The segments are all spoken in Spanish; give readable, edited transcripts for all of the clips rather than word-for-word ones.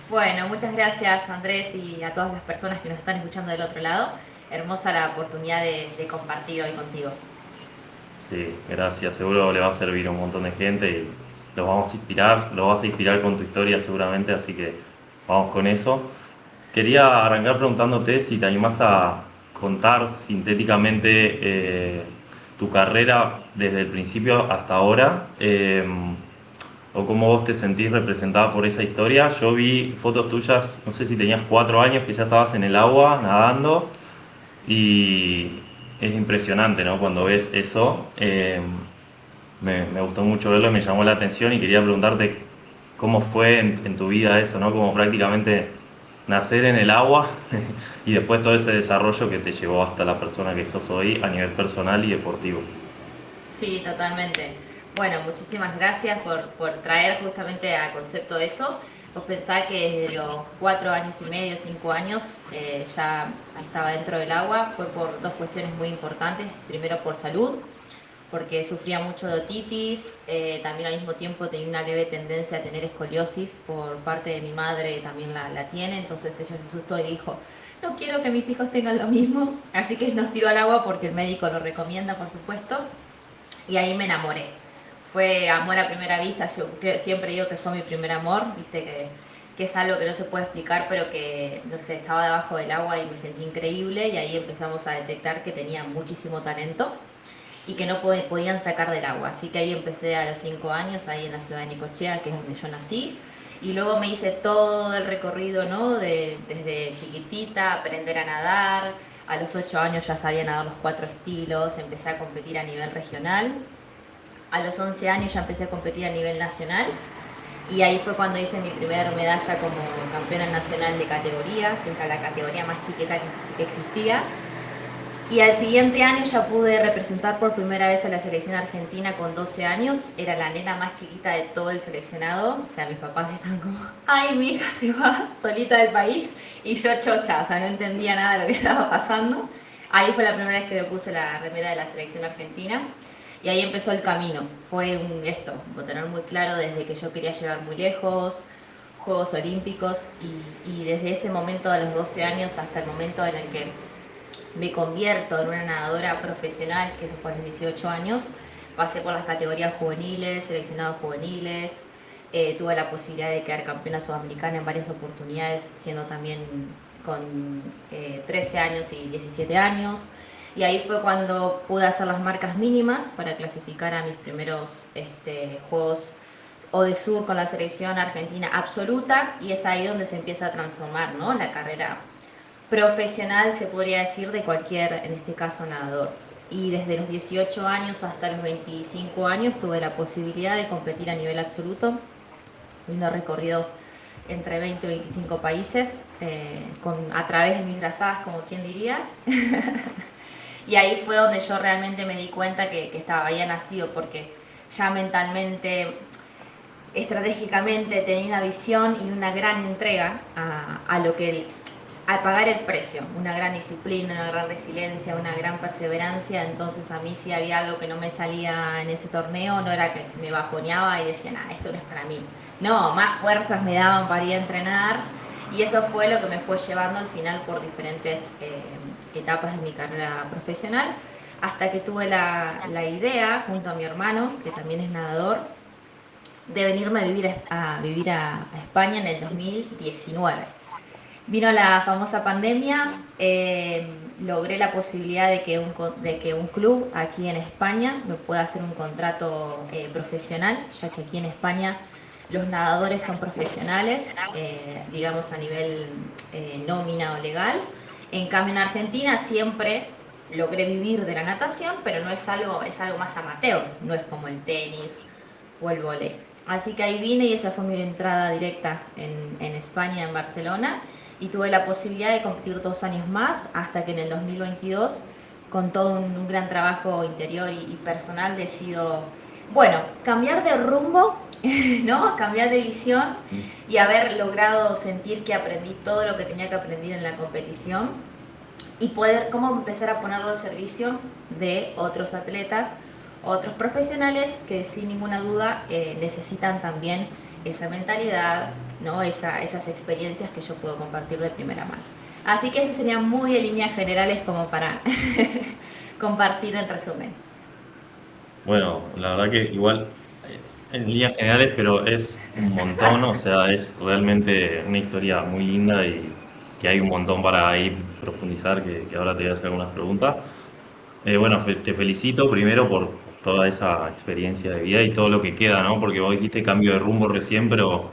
Bueno, muchas gracias Andrés y a todas las personas que nos están escuchando del otro lado. Hermosa la oportunidad de compartir hoy contigo. Sí, gracias, seguro le va a servir a un montón de gente y los vamos a inspirar, los vas a inspirar con tu historia seguramente, así que vamos con eso. Quería arrancar preguntándote si te animás a contar sintéticamente tu carrera desde el principio hasta ahora, o cómo vos te sentís representada por esa historia. Yo vi fotos tuyas, no sé si tenías 4 años que ya estabas en el agua nadando y es impresionante, ¿no? Cuando ves eso, me gustó mucho verlo y me llamó la atención y quería preguntarte cómo fue en tu vida eso, ¿no? Como prácticamente nacer en el agua y después todo ese desarrollo que te llevó hasta la persona que sos hoy a nivel personal y deportivo. Sí, totalmente. Bueno, muchísimas gracias por traer justamente a concepto eso. Vos pensás que desde los 4 años y medio, 5 años, ya estaba dentro del agua. Fue por dos cuestiones muy importantes. Primero por salud, porque sufría mucho de otitis, también al mismo tiempo tenía una leve tendencia a tener escoliosis por parte de mi madre, también la tiene, entonces ella se asustó y dijo, no quiero que mis hijos tengan lo mismo, así que nos tiró al agua porque el médico lo recomienda, por supuesto, y ahí me enamoré. Fue amor a primera vista, yo siempre digo que fue mi primer amor, viste que es algo que no se puede explicar, pero que, no sé, estaba debajo del agua y me sentí increíble y ahí empezamos a detectar que tenía muchísimo talento y que no podían sacar del agua. Así que ahí empecé a los 5 años, ahí en la ciudad de Nicochea, que es donde yo nací. Y luego me hice todo el recorrido, ¿no? Desde chiquitita, aprender a nadar. A los 8 años ya sabía nadar los 4 estilos, empecé a competir a nivel regional. A los 11 años ya empecé a competir a nivel nacional. Y ahí fue cuando hice mi primera medalla como campeona nacional de categoría, que era la categoría más chiquita que existía. Y al siguiente año ya pude representar por primera vez a la selección argentina con 12 años. Era la nena más chiquita de todo el seleccionado. O sea, mis papás están como, ay, mi hija se va solita del país. Y yo chocha, o sea, no entendía nada de lo que estaba pasando. Ahí fue la primera vez que me puse la remera de la selección argentina. Y ahí empezó el camino. Fue tener muy claro desde que yo quería llegar muy lejos, Juegos Olímpicos, y desde ese momento a los 12 años hasta el momento en el que me convierto en una nadadora profesional, que eso fue a los 18 años. Pasé por las categorías juveniles, seleccionados juveniles, tuve la posibilidad de quedar campeona sudamericana en varias oportunidades, siendo también con 13 años y 17 años. Y ahí fue cuando pude hacer las marcas mínimas para clasificar a mis primeros Juegos o de Sur con la selección argentina absoluta, y es ahí donde se empieza a transformar, ¿no? La carrera profesional, se podría decir, de cualquier, en este caso, nadador. Y desde los 18 años hasta los 25 años tuve la posibilidad de competir a nivel absoluto, habiendo recorrido entre 20 y 25 países, a través de mis brazadas, como quien diría. Y ahí fue donde yo realmente me di cuenta que había nacido, porque ya mentalmente, estratégicamente tenía una visión y una gran entrega a lo que al pagar el precio, una gran disciplina, una gran resiliencia, una gran perseverancia. Entonces a mí si había algo que no me salía en ese torneo, no era que me bajoneaba y decía, nah, esto no es para mí. No, más fuerzas me daban para ir a entrenar, y eso fue lo que me fue llevando al final por diferentes etapas de mi carrera profesional, hasta que tuve la idea, junto a mi hermano, que también es nadador, de venirme a vivir a España en el 2019. Vino la famosa pandemia, logré la posibilidad de que un club aquí en España me pueda hacer un contrato profesional, ya que aquí en España los nadadores son profesionales, digamos a nivel nómina o legal. En cambio en Argentina siempre logré vivir de la natación, pero no es algo, es algo más amateur, no es como el tenis o el vóley. Así que ahí vine y esa fue mi entrada directa en España, en Barcelona, y tuve la posibilidad de competir 2 años más hasta que en el 2022, con todo un gran trabajo interior y personal, decido, bueno, cambiar de rumbo, ¿no? Cambiar de visión y haber logrado sentir que aprendí todo lo que tenía que aprender en la competición y poder cómo empezar a ponerlo al servicio de otros atletas, otros profesionales que sin ninguna duda necesitan también esa mentalidad, ¿no? Esas experiencias que yo puedo compartir de primera mano. Así que eso sería muy en líneas generales como para compartir en resumen. Bueno, la verdad que igual en líneas generales, pero es un montón, o sea, es realmente una historia muy linda y que hay un montón para ir profundizar, que ahora te voy a hacer algunas preguntas. Bueno, te felicito primero por toda esa experiencia de vida y todo lo que queda, ¿no? Porque vos dijiste cambio de rumbo recién, pero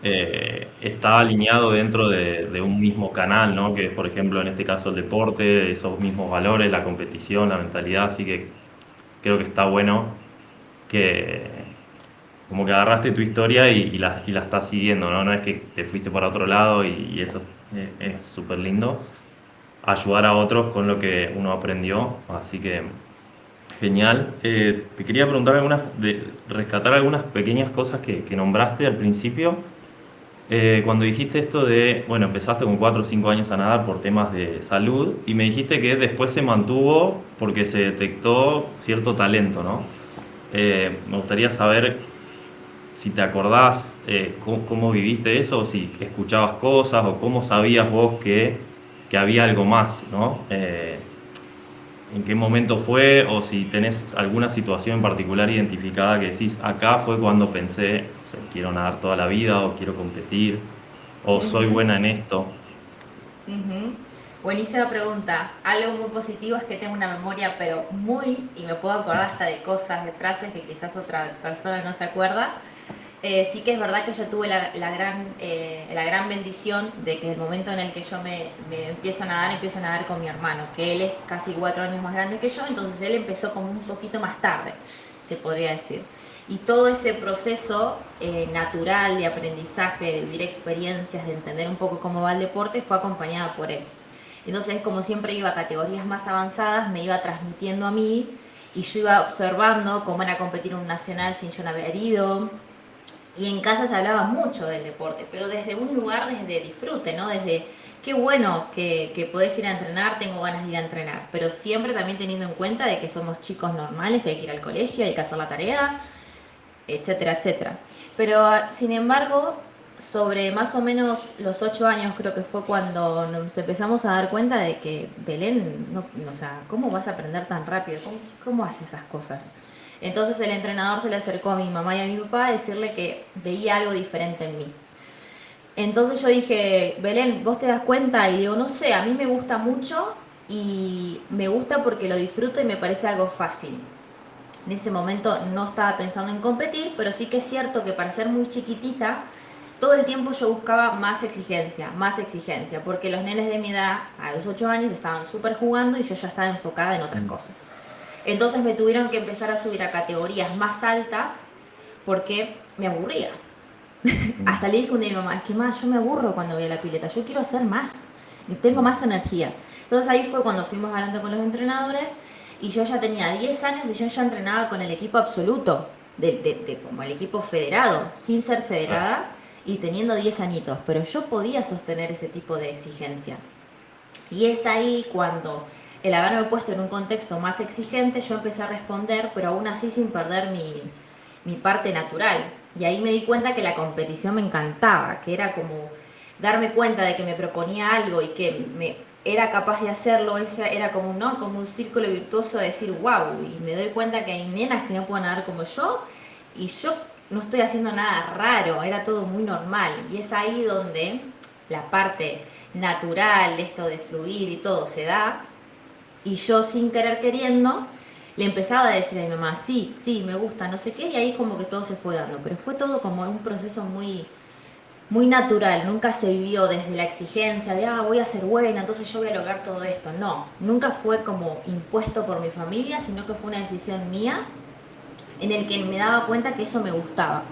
está alineado dentro de un mismo canal, ¿no? Que es, por ejemplo, en este caso el deporte, esos mismos valores, la competición, la mentalidad, así que creo que está bueno que como que agarraste tu historia y la estás siguiendo, ¿no? No es que te fuiste para otro lado y eso es súper lindo. Ayudar a otros con lo que uno aprendió, así que genial. Te quería preguntar rescatar algunas pequeñas cosas que nombraste al principio. Cuando dijiste esto de, bueno, empezaste con 4 o 5 años a nadar por temas de salud y me dijiste que después se mantuvo porque se detectó cierto talento, ¿no? Me gustaría saber si te acordás cómo viviste eso, o si escuchabas cosas, o cómo sabías vos que había algo más, ¿no? En qué momento fue, o si tenés alguna situación en particular identificada que decís, acá fue cuando pensé, o sea, quiero nadar toda la vida, o quiero competir, o soy Ujú, buena en esto. ujú. Buenísima pregunta. Algo muy positivo es que tengo una memoria, pero y me puedo acordar hasta de cosas, de frases que quizás otra persona no se acuerda. Sí que es verdad que yo tuve la gran bendición de que el momento en el que yo me empiezo a nadar con mi hermano, que él es casi 4 años más grande que yo, entonces él empezó como un poquito más tarde, se podría decir. Y todo ese proceso natural de aprendizaje, de vivir experiencias, de entender un poco cómo va el deporte, fue acompañada por él. Entonces, como siempre iba a categorías más avanzadas, me iba transmitiendo a mí y yo iba observando cómo era competir un nacional sin yo no haber ido, y en casa se hablaba mucho del deporte, pero desde un lugar desde disfrute, ¿no? Desde qué bueno que podés ir a entrenar, tengo ganas de ir a entrenar, pero siempre también teniendo en cuenta de que somos chicos normales, que hay que ir al colegio, hay que hacer la tarea, etcétera, etcétera. Pero sin embargo, sobre más o menos los 8 años creo que fue cuando nos empezamos a dar cuenta de que Belén, no, o sea, ¿cómo vas a aprender tan rápido? ¿Cómo haces esas cosas? Entonces el entrenador se le acercó a mi mamá y a mi papá a decirle que veía algo diferente en mí. Entonces yo dije, Belén, ¿vos te das cuenta? Y digo, no sé, a mí me gusta mucho y me gusta porque lo disfruto y me parece algo fácil. En ese momento no estaba pensando en competir, pero sí que es cierto que para ser muy chiquitita, todo el tiempo yo buscaba más exigencia, porque los nenes de mi edad, a los 8 años, estaban súper jugando y yo ya estaba enfocada en otras Mm, cosas. Entonces me tuvieron que empezar a subir a categorías más altas porque me aburría. mm, Hasta le dije un día a mi mamá, es que más, yo me aburro cuando voy a la pileta, yo quiero hacer más, tengo mm. más energía. Entonces ahí fue cuando fuimos hablando con los entrenadores y yo ya tenía 10 años y yo ya entrenaba con el equipo absoluto, como el equipo federado, sin ser Claro. federada y teniendo 10 añitos, pero yo podía sostener ese tipo de exigencias. Y es ahí cuando el haberme puesto en un contexto más exigente, yo empecé a responder, pero aún así sin perder mi parte natural. Y ahí me di cuenta que la competición me encantaba, que era como darme cuenta de que me proponía algo y que me era capaz de hacerlo, ese era como, ¿no? Como un círculo virtuoso de decir, wow, y me doy cuenta que hay nenas que no pueden nadar como yo, y yo no estoy haciendo nada raro, era todo muy normal. Y es ahí donde la parte natural de esto de fluir y todo se da, y yo sin querer queriendo le empezaba a decir a mi mamá, sí, sí, me gusta, no sé qué, y ahí como que todo se fue dando, pero fue todo como un proceso muy natural, nunca se vivió desde la exigencia de, voy a ser buena, entonces yo voy a lograr todo esto, no, nunca fue como impuesto por mi familia, sino que fue una decisión mía en el que me daba cuenta que eso me gustaba.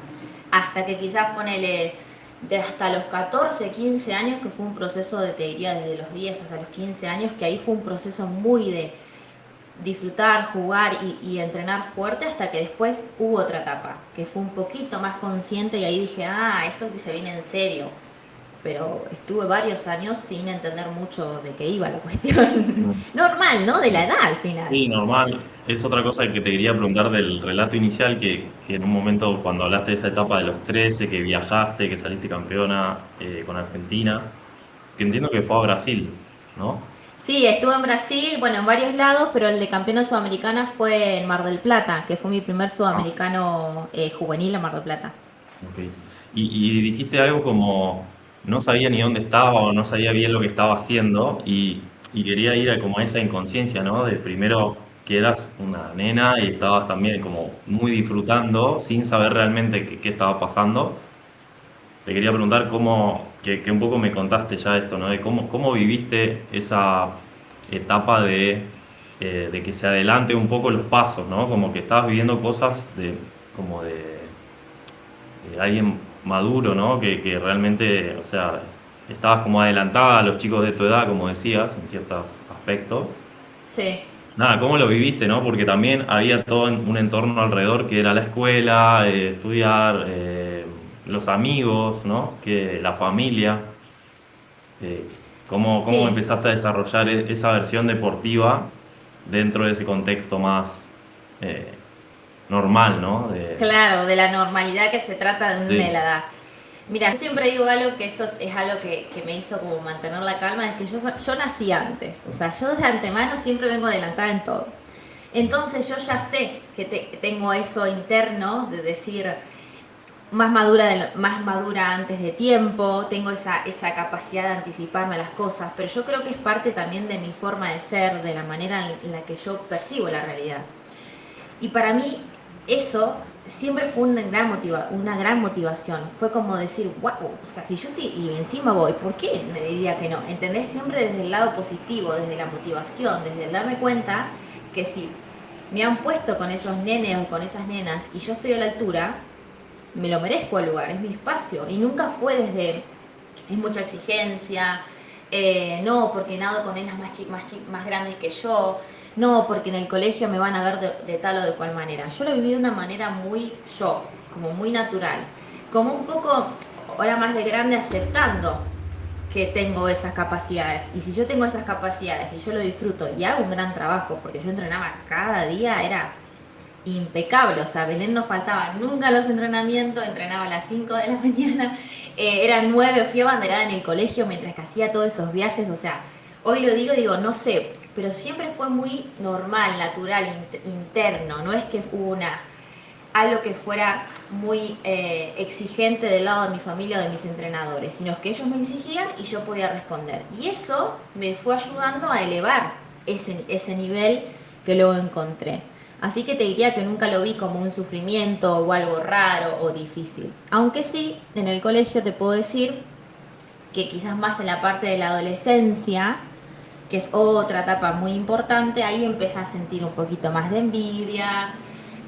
Hasta que quizás ponele de hasta los 14 15 años, que fue un proceso de, te diría, desde los 10 hasta los 15 años, que ahí fue un proceso muy de disfrutar, jugar y entrenar fuerte, hasta que después hubo otra etapa, que fue un poquito más consciente y ahí dije, esto se viene en serio. pero estuve varios años sin entender mucho de qué iba la cuestión. Normal, ¿no? De la edad al final. Sí, normal. Es otra cosa que te quería preguntar del relato inicial, que en un momento cuando hablaste de esa etapa de los 13 que viajaste, que saliste campeona con Argentina, que entiendo que fue a Brasil, ¿no? Sí, estuve en Brasil, bueno, en varios lados, pero el de campeona sudamericana fue en Mar del Plata, que fue mi primer Ah, sudamericano juvenil en Mar del Plata. ok. Y dijiste algo como, no sabía ni dónde estaba o no sabía bien lo que estaba haciendo y quería ir a como a esa inconsciencia, ¿no? De primero que eras una nena y estabas también como muy disfrutando sin saber realmente qué estaba pasando. Te quería preguntar cómo, que un poco me contaste ya esto, ¿no? De cómo viviste esa etapa de que se adelante un poco los pasos, ¿no? Como que estabas viviendo cosas como de alguien maduro, ¿no? Que realmente, o sea, estabas como adelantada a los chicos de tu edad, como decías, en ciertos aspectos. Sí. Nada, ¿cómo lo viviste, no? Porque también había todo un entorno alrededor que era la escuela, estudiar, los amigos, ¿no? Que la familia. ¿Cómo Sí, empezaste a desarrollar esa versión deportiva dentro de ese contexto más eh, normal, ¿no? claro, de la normalidad que se trata de una Sí, helada. Mira, siempre digo algo que esto es algo que me hizo como mantener la calma, es que yo nací antes, o sea, yo desde antemano siempre vengo adelantada en todo. Entonces yo ya sé que tengo eso interno de decir más madura antes de tiempo, tengo esa capacidad de anticiparme a las cosas, pero yo creo que es parte también de mi forma de ser, de la manera en la que yo percibo la realidad. Y para mí eso siempre fue una gran motivación. Fue como decir, wow, o sea, si yo estoy y encima voy, ¿por qué me diría que no? ¿Entendés? Siempre desde el lado positivo, desde la motivación, desde el darme cuenta que si me han puesto con esos nenes o con esas nenas y yo estoy a la altura, me lo merezco al lugar, es mi espacio. Y nunca fue desde, es mucha exigencia, no, porque nado con nenas más grandes que yo, no, porque en el colegio me van a ver de tal o de cual manera. Yo lo viví de una manera muy yo, como muy natural, como un poco, ahora más de grande, aceptando que tengo esas capacidades. Y si yo tengo esas capacidades y yo lo disfruto y hago un gran trabajo, porque yo entrenaba cada día, era impecable, o sea, Belén no faltaba nunca los entrenamientos, entrenaba a las 5 de la mañana, eran 9, fui abanderada en el colegio mientras que hacía todos esos viajes, o sea, hoy lo digo, no sé, pero siempre fue muy normal, natural, interno, no es que hubo algo que fuera muy exigente del lado de mi familia o de mis entrenadores, sino que ellos me exigían y yo podía responder. Y eso me fue ayudando a elevar ese nivel que luego encontré. Así que te diría que nunca lo vi como un sufrimiento o algo raro o difícil. Aunque sí, en el colegio te puedo decir que quizás más en la parte de la adolescencia, que es otra etapa muy importante, ahí empecé a sentir un poquito más de envidia,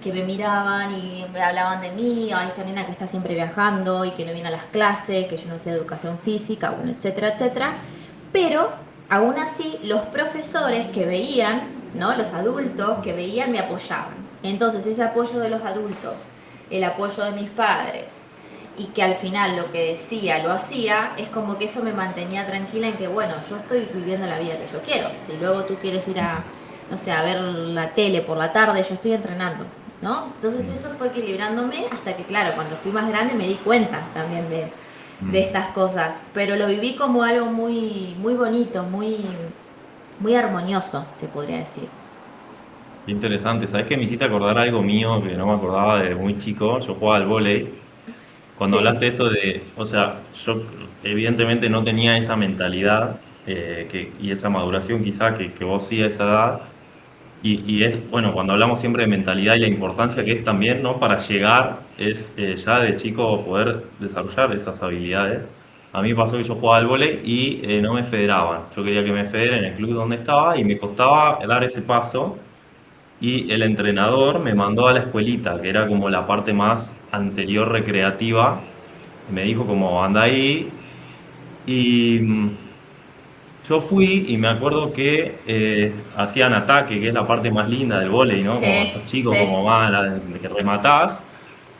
que me miraban y me hablaban de mí, a esta nena que está siempre viajando y que no viene a las clases, que yo no sé de educación física, bueno, etcétera, etcétera. Pero aún así los profesores que veían, ¿no? Los adultos que veían me apoyaban. Entonces ese apoyo de los adultos, el apoyo de mis padres, y que al final lo que decía lo hacía, es como que eso me mantenía tranquila en que, bueno, yo estoy viviendo la vida que yo quiero. Si luego tú quieres ir a, no sé, a ver la tele por la tarde, yo estoy entrenando, ¿no? Entonces eso fue equilibrándome hasta que, claro, cuando fui más grande me di cuenta también de estas cosas, pero lo viví como algo muy, muy bonito, muy armonioso, se podría decir. qué interesante. ¿Sabes qué? Me hiciste acordar algo mío que no me acordaba de muy chico. Yo jugaba al vóley. Cuando Sí, hablaste esto o sea, yo evidentemente no tenía esa mentalidad y esa maduración quizá que vos sí a esa edad. Y es, bueno, cuando hablamos siempre de mentalidad y la importancia que es también, ¿no? Para llegar, es ya de chico poder desarrollar esas habilidades. A mí me pasó que yo jugaba al vóley y no me federaban. Yo quería que me federen en el club donde estaba y me costaba dar ese paso. Y el entrenador me mandó a la escuelita, que era como la parte más anterior recreativa. Y me dijo como, anda ahí. Y yo fui y me acuerdo que hacían ataque, que es la parte más linda del vóley, ¿no? Como sí, sos chico, sí. como más, de que rematás.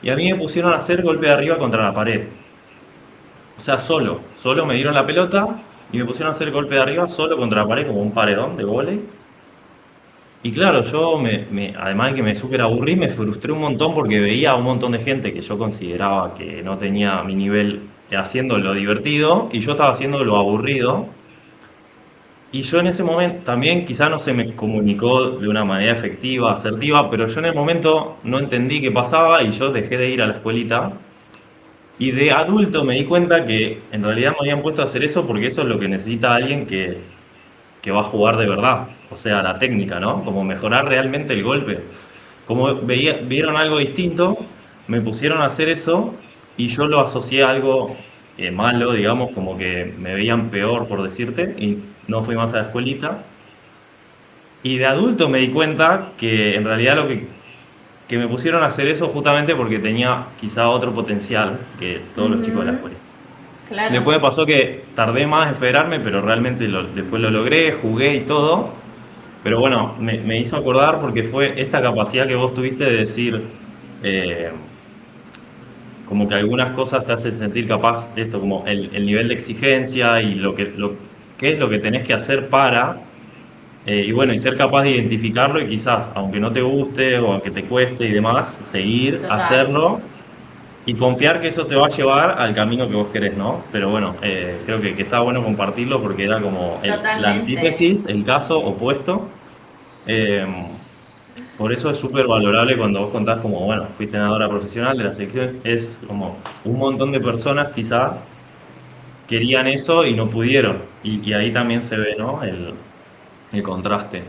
Y a mí me pusieron a hacer golpe de arriba contra la pared. o sea, solo me dieron la pelota y me pusieron a hacer golpe de arriba solo contra la pared como un paredón de vóley. Y claro, yo además de que me súper aburrí, me frustré un montón porque veía a un montón de gente que yo consideraba que no tenía mi nivel haciendo lo divertido y yo estaba haciendo lo aburrido. Y yo en ese momento también quizá no se me comunicó de una manera efectiva, asertiva, pero yo en el momento no entendí qué pasaba y yo dejé de ir a la escuelita. Y de adulto me di cuenta que en realidad me habían puesto a hacer eso porque eso es lo que necesita alguien que va a jugar de verdad. O sea, la técnica, ¿no? Como mejorar realmente el golpe. Como vieron algo distinto, me pusieron a hacer eso y yo lo asocié a algo malo, digamos, como que me veían peor, por decirte, y no fui más a la escuelita. Y de adulto me di cuenta que en realidad que me pusieron a hacer eso justamente porque tenía quizá otro potencial que todos los chicos de la Ujú, escuela. claro, Después me pasó que tardé más en federarme, pero realmente después lo logré, jugué y todo. Pero bueno, me hizo acordar porque fue esta capacidad que vos tuviste de decir, eh, como que algunas cosas te hacen sentir capaz, esto como el nivel de exigencia y qué es lo que tenés que hacer para, y bueno, y ser capaz de identificarlo y quizás, aunque no te guste o aunque te cueste y demás, seguir, total, hacerlo y confiar que eso te va a llevar al camino que vos querés, ¿no? Pero bueno, creo que está bueno compartirlo porque era como la totalmente. antítesis, el caso opuesto. Eh, por eso es súper valorable cuando vos contás como, bueno, fuiste nadadora profesional de la selección, es como un montón de personas quizá querían eso y no pudieron. Y ahí también se ve, ¿no? El contraste.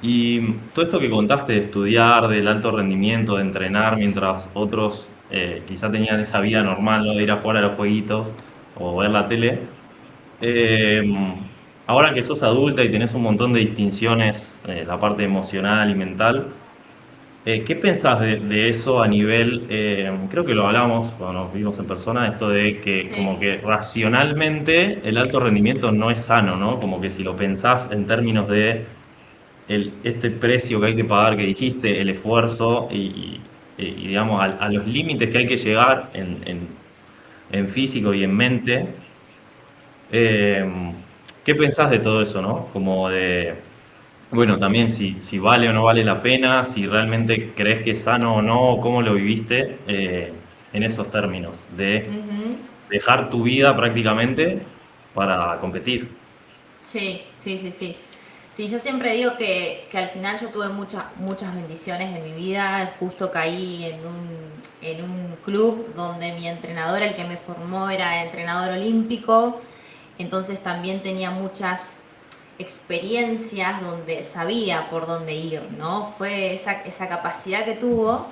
Y todo esto que contaste de estudiar, del alto rendimiento, de entrenar, mientras otros quizá tenían esa vida normal, ¿no? De ir a jugar a los jueguitos o ver la tele. eh, Ahora que sos adulta y tenés un montón de distinciones, la parte emocional y mental, ¿qué pensás de eso a nivel, creo que lo hablamos cuando nos vimos en persona, esto de que como Sí, que racionalmente el alto rendimiento no es sano, ¿no? Como que si lo pensás en términos de este precio que hay que pagar que dijiste, el esfuerzo y, digamos a los límites que hay que llegar en físico y en mente, ¿qué pensás de todo eso, no? Como de, bueno, también si vale o no vale la pena, si realmente crees que es sano o no, cómo lo viviste en esos términos, de ujú. dejar tu vida prácticamente para competir. Sí, sí, sí, sí. Sí, yo siempre digo que al final yo tuve muchas bendiciones en mi vida. Justo caí en un club donde mi entrenador, el que me formó, era entrenador olímpico. Entonces también tenía muchas experiencias donde sabía por dónde ir, ¿no? Fue esa capacidad que tuvo,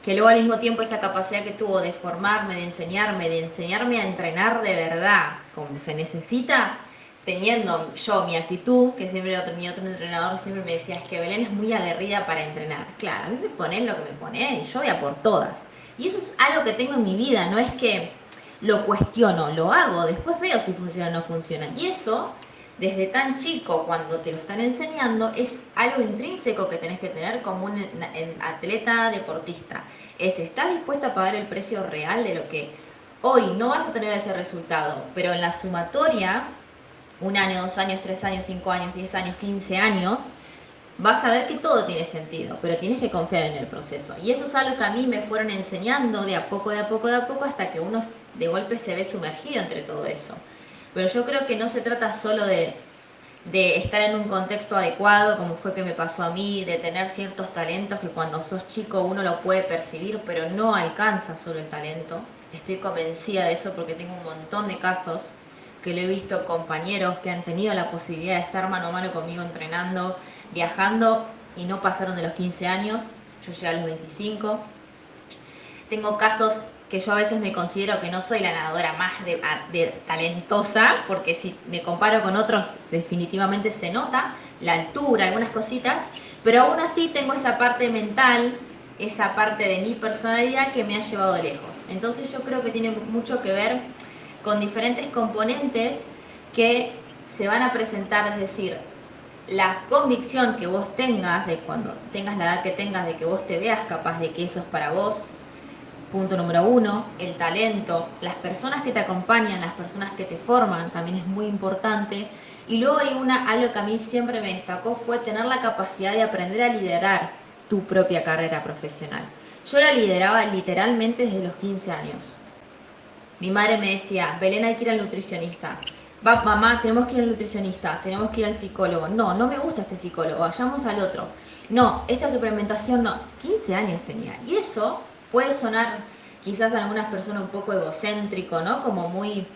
que luego al mismo tiempo esa capacidad que tuvo de formarme, de enseñarme a entrenar de verdad, como se necesita, teniendo yo mi actitud, que siempre mi otro entrenador siempre me decía, es que Belén es muy aguerrida para entrenar. Claro, a mí me ponen lo que me ponen y yo voy a por todas. Y eso es algo que tengo en mi vida, no es que lo cuestiono, lo hago, después veo si funciona o no funciona. Y eso, desde tan chico, cuando te lo están enseñando, es algo intrínseco que tenés que tener como un atleta deportista. ¿Estás dispuesta a pagar el precio real de lo que hoy no vas a tener ese resultado, pero en la sumatoria, un año, 2 años, 3 años, 5 años, 10 años, 15 años, vas a ver que todo tiene sentido, pero tienes que confiar en el proceso. Y eso es algo que a mí me fueron enseñando de a poco, de a poco, de a poco, hasta que uno de golpe se ve sumergido entre todo eso. Pero yo creo que no se trata solo de estar en un contexto adecuado, como fue que me pasó a mí, de tener ciertos talentos que cuando sos chico uno lo puede percibir, pero no alcanza solo el talento. Estoy convencida de eso porque tengo un montón de casos que lo he visto, compañeros que han tenido la posibilidad de estar mano a mano conmigo entrenando, viajando y no pasaron de los 15 años. Yo llegué a los 25. Tengo casos que yo a veces me considero que no soy la nadadora más de talentosa, porque si me comparo con otros definitivamente se nota la altura, algunas cositas, pero aún así tengo esa parte mental, esa parte de mi personalidad que me ha llevado lejos. Entonces yo creo que tiene mucho que ver con diferentes componentes que se van a presentar, es decir, la convicción que vos tengas de cuando tengas la edad que tengas, de que vos te veas capaz de que eso es para vos, punto número uno, el talento, las personas que te acompañan, las personas que te forman, también es muy importante. Y luego hay algo que a mí siempre me destacó, fue tener la capacidad de aprender a liderar tu propia carrera profesional. Yo la lideraba literalmente desde los 15 años. Mi madre me decía, Belén, hay que ir al nutricionista. Va, mamá, tenemos que ir al nutricionista, tenemos que ir al psicólogo. No, no me gusta este psicólogo, vayamos al otro. No, esta suplementación no. 15 años tenía. Y eso puede sonar quizás a algunas personas un poco egocéntrico, ¿no? Como muy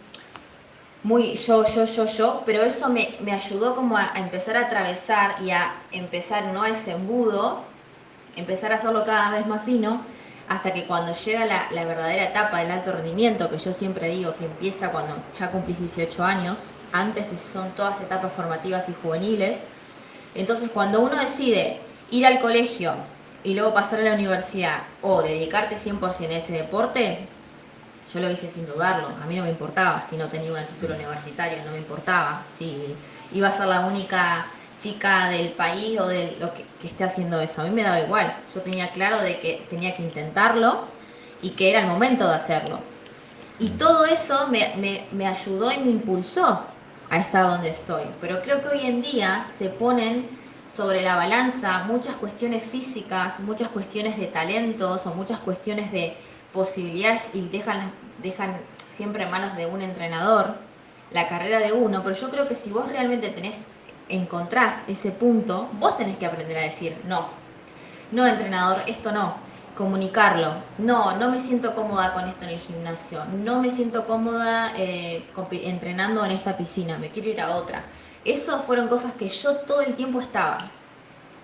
yo, pero eso me ayudó como a empezar a atravesar y a empezar, no a ese embudo, empezar a hacerlo cada vez más fino, hasta que cuando llega la verdadera etapa del alto rendimiento, que yo siempre digo que empieza cuando ya cumplís 18 años, antes son todas etapas formativas y juveniles. Entonces cuando uno decide ir al colegio y luego pasar a la universidad o dedicarte 100% a ese deporte, yo lo hice sin dudarlo, a mí no me importaba si no tenía un título universitario, no me importaba si iba a ser la única chica del país o de lo que esté haciendo eso, a mí me daba igual, yo tenía claro de que tenía que intentarlo y que era el momento de hacerlo. Y todo eso me ayudó y me impulsó a estar donde estoy, pero creo que hoy en día se ponen sobre la balanza muchas cuestiones físicas, muchas cuestiones de talentos o muchas cuestiones de posibilidades y dejan siempre en manos de un entrenador la carrera de uno, pero yo creo que si vos realmente encontrás ese punto, vos tenés que aprender a decir no, no entrenador, esto no, comunicarlo, no me siento cómoda con esto en el gimnasio, no me siento cómoda entrenando en esta piscina, me quiero ir a otra. Eso fueron cosas que yo todo el tiempo estaba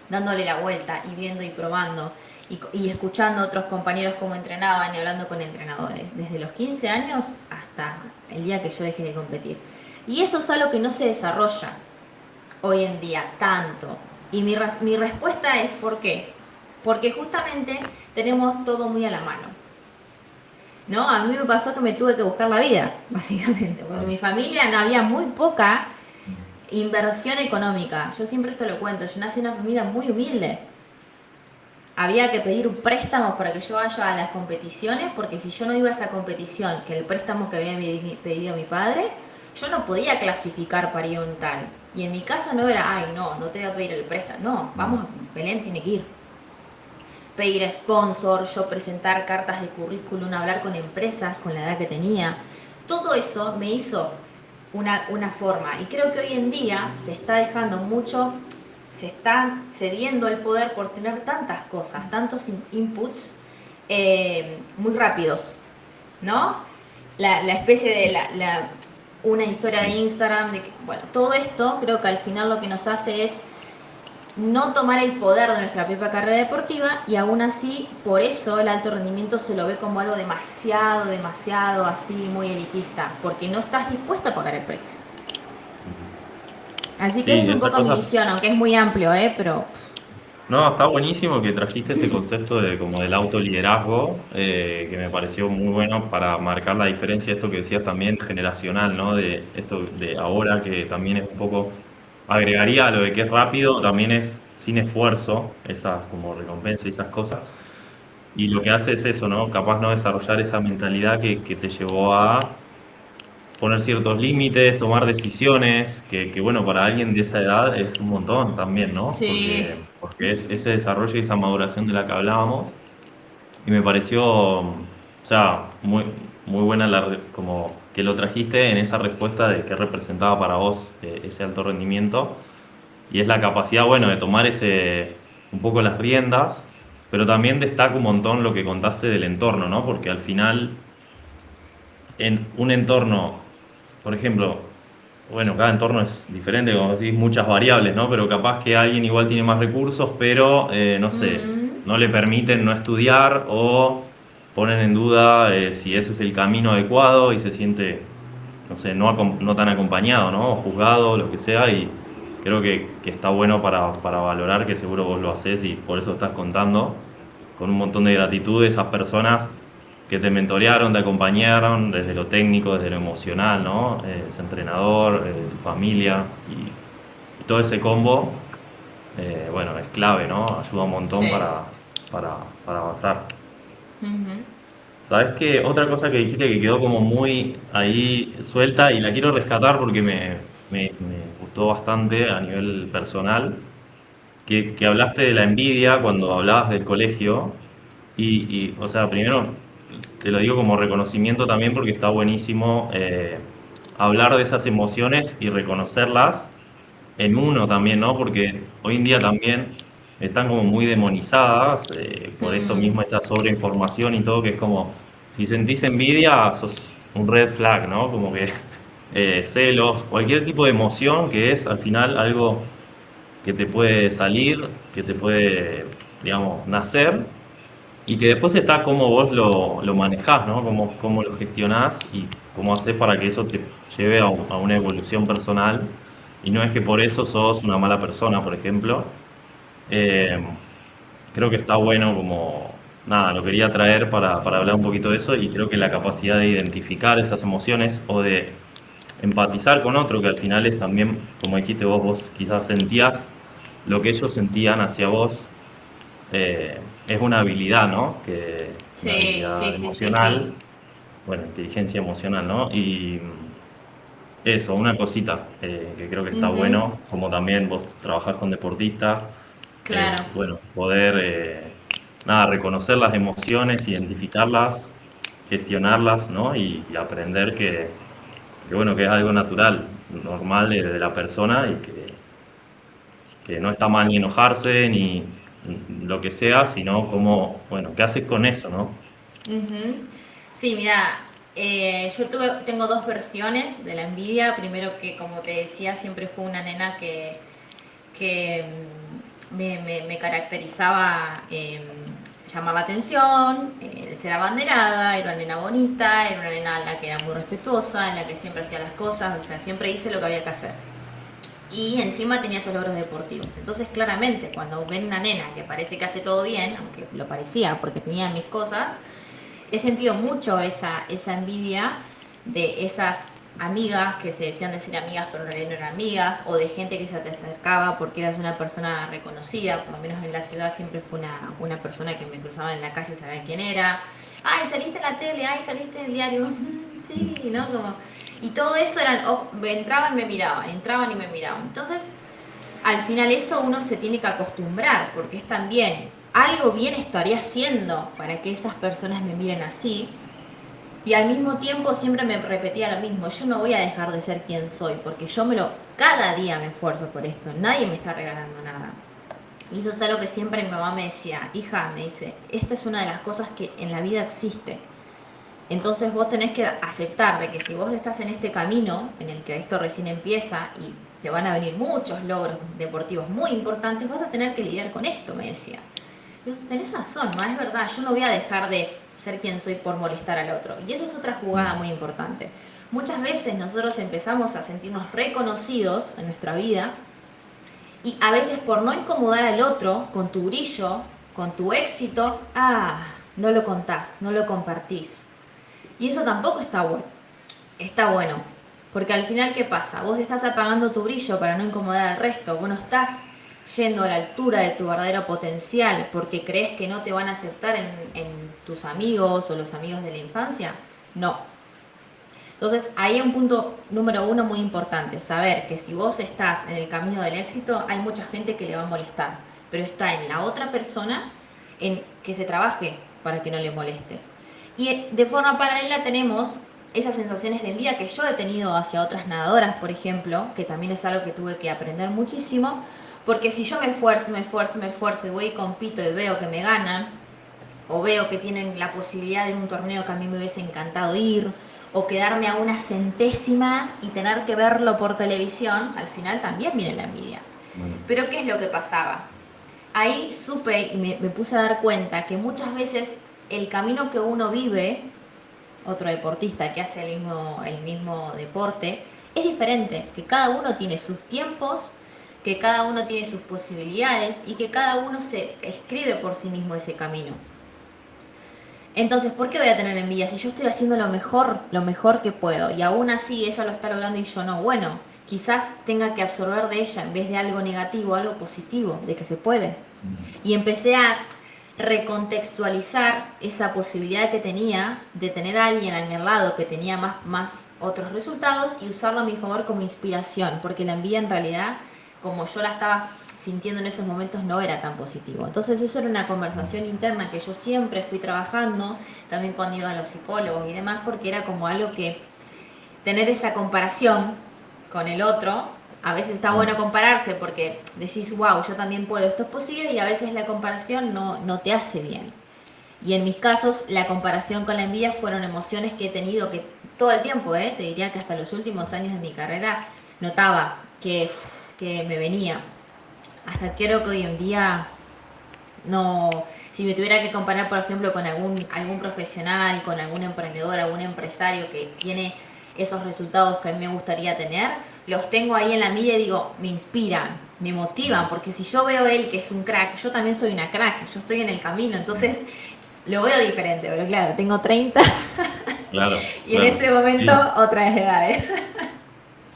dándole la vuelta y viendo y probando y escuchando a otros compañeros cómo entrenaban y hablando con entrenadores, desde los 15 años hasta el día que yo dejé de competir. Y eso es algo que no se desarrolla hoy en día tanto. Y mi respuesta es ¿por qué? Porque justamente tenemos todo muy a la mano. ¿No? A mí me pasó que me tuve que buscar la vida, básicamente, porque en mi familia no había muy poca inversión económica. Yo siempre esto lo cuento, yo nací en una familia muy humilde. Había que pedir préstamos para que yo vaya a las competiciones, porque si yo no iba a esa competición, que el préstamo que había pedido mi padre, yo no podía clasificar para ir a un tal. Y en mi casa no era, ay, no te voy a pedir el préstamo. No, vamos, Belén tiene que ir. Pedir sponsor, yo presentar cartas de currículum, hablar con empresas con la edad que tenía. Todo eso me hizo una forma. Y creo que hoy en día se está dejando mucho, se está cediendo el poder por tener tantas cosas, tantos inputs muy rápidos, ¿no? La especie de una historia de Instagram, bueno, todo esto creo que al final lo que nos hace es no tomar el poder de nuestra propia carrera deportiva y aún así, por eso el alto rendimiento se lo ve como algo demasiado así, muy elitista, porque no estás dispuesta a pagar el precio. Así que Sí, esa es un esa poco mi cosa. visión, aunque es muy amplio, pero... No, está buenísimo que trajiste este concepto de como del autoliderazgo, que me pareció muy bueno para marcar la diferencia de esto que decías también generacional, ¿no? De esto de ahora que también es un poco, agregaría a lo de que es rápido, también es sin esfuerzo, esas como recompensas y esas cosas. Y lo que hace es eso, ¿no? Capaz no desarrollar esa mentalidad que te llevó a poner ciertos límites, tomar decisiones, que bueno, para alguien de esa edad es un montón también, ¿no? Sí. Porque es ese desarrollo y esa maduración de la que hablábamos. Y me pareció, o sea, muy buena como que lo trajiste en esa respuesta de qué representaba para vos ese alto rendimiento. Y es la capacidad, bueno, de tomar un poco las riendas, pero también destaca un montón lo que contaste del entorno, ¿no? Porque al final en un entorno, por ejemplo, bueno, cada entorno es diferente, como decís, muchas variables, ¿no? Pero capaz que alguien igual tiene más recursos, pero no sé, Mm, no le permiten no estudiar o ponen en duda si ese es el camino adecuado y se siente, no sé, no tan acompañado, ¿no? O juzgado, lo que sea, y creo que está bueno para valorar, que seguro vos lo hacés y por eso estás contando, con un montón de gratitud de esas personas que te mentorearon, te acompañaron desde lo técnico, desde lo emocional, ¿no? Ese entrenador, tu familia y todo ese combo, bueno, es clave, ¿no? Ayuda un montón sí. para avanzar. Ujú. Sabes que otra cosa que dijiste que quedó como muy ahí suelta y la quiero rescatar porque me gustó bastante a nivel personal, que hablaste de la envidia cuando hablabas del colegio o sea, primero te lo digo como reconocimiento también porque está buenísimo hablar de esas emociones y reconocerlas en uno también, ¿no? Porque hoy en día también están como muy demonizadas por esto Mm, mismo, esta sobreinformación y todo, que es como, si sentís envidia, sos un red flag, ¿no? Como que celos, cualquier tipo de emoción que es al final algo que te puede salir, que te puede, digamos, nacer y que después está cómo vos lo manejás, ¿no? Cómo lo gestionás y cómo haces para que eso te lleve a una evolución personal. Y no es que por eso sos una mala persona, por ejemplo. Eh, Creo que está bueno como, nada, lo quería traer para hablar un poquito de eso y creo que la capacidad de identificar esas emociones o de empatizar con otro, que al final es también, como dijiste vos, vos quizás sentías lo que ellos sentían hacia vos es una habilidad, ¿no? Una sí, sí, habilidad sí, sí, sí. emocional, bueno, inteligencia emocional, ¿no? Y eso, una cosita que creo que está Ujú, bueno, como también vos trabajás con deportistas, claro. es, bueno, poder, nada, reconocer las emociones, identificarlas, gestionarlas, ¿no? Y aprender bueno, que es algo natural, normal de la persona y que no está mal ni enojarse ni lo que sea, sino como, bueno, ¿qué haces con eso, no? Ujú. Sí, mira, tengo dos versiones de la envidia. Primero que, como te decía, siempre fue una nena que me caracterizaba llamar la atención, ser abanderada, era una nena bonita, era una nena en la que era muy respetuosa, en la que siempre hacía las cosas, o sea, siempre hice lo que había que hacer. Y encima tenía esos logros deportivos. Entonces, claramente, cuando ven una nena que parece que hace todo bien, aunque lo parecía porque tenía mis cosas, he sentido mucho esa envidia de esas amigas que se decían decir amigas pero en realidad no eran amigas, o de gente que se te acercaba porque eras una persona reconocida, por lo menos en la ciudad siempre fue una persona que me cruzaba en la calle, sabía quién era. Ay, saliste en la tele, ay, saliste en el diario. Sí, ¿no? Como, y todo eso eran, entraban, me miraban, entraban y me miraban. Entonces, al final eso uno se tiene que acostumbrar, porque es también algo bien estaría haciendo para que esas personas me miren así. Y al mismo tiempo siempre me repetía lo mismo, yo no voy a dejar de ser quien soy, porque cada día me esfuerzo por esto, nadie me está regalando nada. Y eso es algo que siempre mi mamá me decía, hija, me dice, esta es una de las cosas que en la vida existe. Entonces vos tenés que aceptar de que si vos estás en este camino, en el que esto recién empieza y te van a venir muchos logros deportivos muy importantes, vas a tener que lidiar con esto, me decía. Digo, tenés razón, ma, es verdad, yo no voy a dejar de ser quien soy por molestar al otro. Y eso es otra jugada muy importante. Muchas veces nosotros empezamos a sentirnos reconocidos en nuestra vida y a veces por no incomodar al otro con tu brillo, con tu éxito, no lo contás, no lo compartís. Y eso tampoco está bueno. Está bueno. Porque al final, ¿qué pasa? Vos estás apagando tu brillo para no incomodar al resto. Vos no estás yendo a la altura de tu verdadero potencial porque crees que no te van a aceptar en tus amigos o los amigos de la infancia. No. Entonces, ahí hay un punto número uno muy importante. Saber que si vos estás en el camino del éxito, hay mucha gente que le va a molestar. Pero está en la otra persona en que se trabaje para que no le moleste. Y de forma paralela tenemos esas sensaciones de envidia que yo he tenido hacia otras nadadoras, por ejemplo, que también es algo que tuve que aprender muchísimo, porque si yo me esfuerzo, me esfuerzo, me esfuerzo y voy y compito y veo que me ganan, o veo que tienen la posibilidad de ir a un torneo que a mí me hubiese encantado ir, o quedarme a una centésima y tener que verlo por televisión, al final también viene la envidia. Bueno, Pero ¿qué es lo que pasaba? Ahí supe y me puse a dar cuenta que muchas veces el camino que uno vive, otro deportista que hace el mismo deporte, es diferente, que cada uno tiene sus tiempos, que cada uno tiene sus posibilidades y que cada uno se escribe por sí mismo ese camino. Entonces, ¿por qué voy a tener envidia si yo estoy haciendo lo mejor que puedo y aún así ella lo está logrando y yo no? Bueno, quizás tenga que absorber de ella en vez de algo negativo, algo positivo, de que se puede. Y empecé a recontextualizar esa posibilidad que tenía de tener a alguien a mi lado que tenía más otros resultados y usarlo a mi favor como inspiración, porque la envidia en realidad, como yo la estaba sintiendo en esos momentos, no era tan positivo. Entonces eso era una conversación interna que yo siempre fui trabajando, también cuando iba a los psicólogos y demás, porque era como algo que tener esa comparación con el otro, a veces está bueno compararse porque decís, wow, yo también puedo, esto es posible, y a veces la comparación no te hace bien. Y en mis casos, la comparación con la envidia fueron emociones que he tenido que todo el tiempo, te diría que hasta los últimos años de mi carrera notaba que me venía. Hasta creo que hoy en día no, si me tuviera que comparar, por ejemplo, con algún profesional, con algún emprendedor, algún empresario que tiene esos resultados que a mí me gustaría tener, los tengo ahí en la mira y digo, me inspiran, me motivan, porque si yo veo él que es un crack, yo también soy una crack, yo estoy en el camino, entonces lo veo diferente, pero claro, tengo 30 Claro, y en claro. ese momento Sí, otras edades.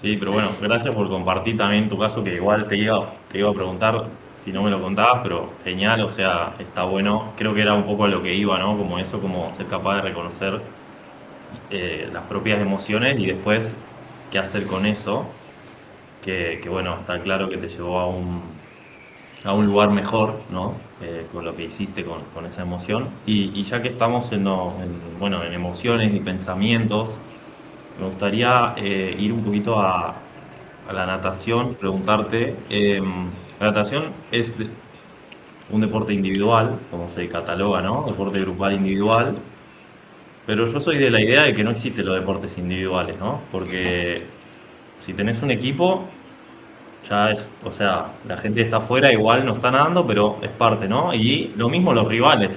sí, pero bueno, gracias por compartir también tu caso, que igual te iba a preguntar si no me lo contabas, pero genial, o sea, está bueno. Creo que era un poco a lo que iba, ¿no? Como eso, como ser capaz de reconocer las propias emociones y después qué hacer con eso, que bueno, está claro que te llevó a un lugar mejor, ¿no? Con lo que hiciste con esa emoción. Y ya que estamos bueno, en emociones y pensamientos, me gustaría ir un poquito a la natación, preguntarte, la natación es un deporte individual, como se cataloga, ¿no? Deporte grupal individual, pero yo soy de la idea de que no existen los deportes individuales, ¿no? Porque si tenés un equipo, ya es, o sea, la gente está afuera, igual no está nadando, pero es parte, ¿no? Y lo mismo los rivales.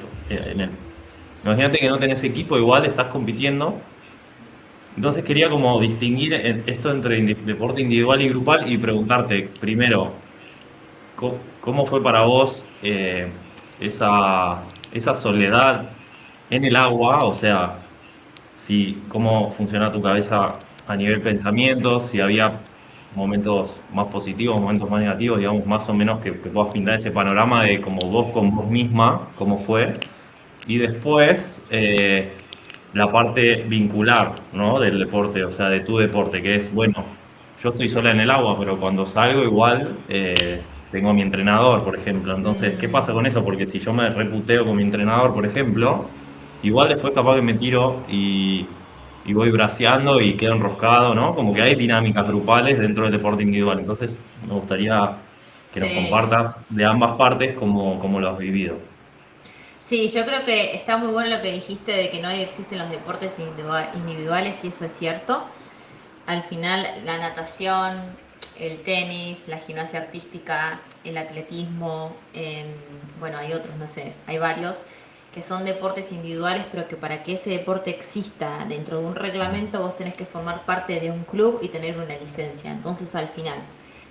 Imagínate que no tenés equipo, igual estás compitiendo. Entonces quería como distinguir esto entre deporte individual y grupal y preguntarte primero, ¿cómo fue para vos esa soledad en el agua? O sea, si, cómo funciona tu cabeza a nivel pensamientos, si había momentos más positivos, momentos más negativos, digamos, más o menos que puedas pintar ese panorama de como vos con vos misma, cómo fue. Y después, la parte vincular, ¿no? Del deporte, o sea, de tu deporte, que es, bueno, yo estoy sola en el agua, pero cuando salgo igual tengo a mi entrenador, por ejemplo. Entonces, ¿qué Mm, pasa con eso? Porque si yo me reputeo con mi entrenador, por ejemplo, igual después capaz que me tiro y voy braceando y quedo enroscado, ¿no? Como que hay dinámicas grupales dentro del deporte individual. Entonces, me gustaría que nos sí. compartas de ambas partes cómo lo has vivido. Sí, yo creo que está muy bueno lo que dijiste de que no existen los deportes individuales y eso es cierto. Al final la natación, el tenis, la gimnasia artística, el atletismo, bueno, hay otros, no sé, hay varios que son deportes individuales, pero que para que ese deporte exista dentro de un reglamento vos tenés que formar parte de un club y tener una licencia. Entonces al final,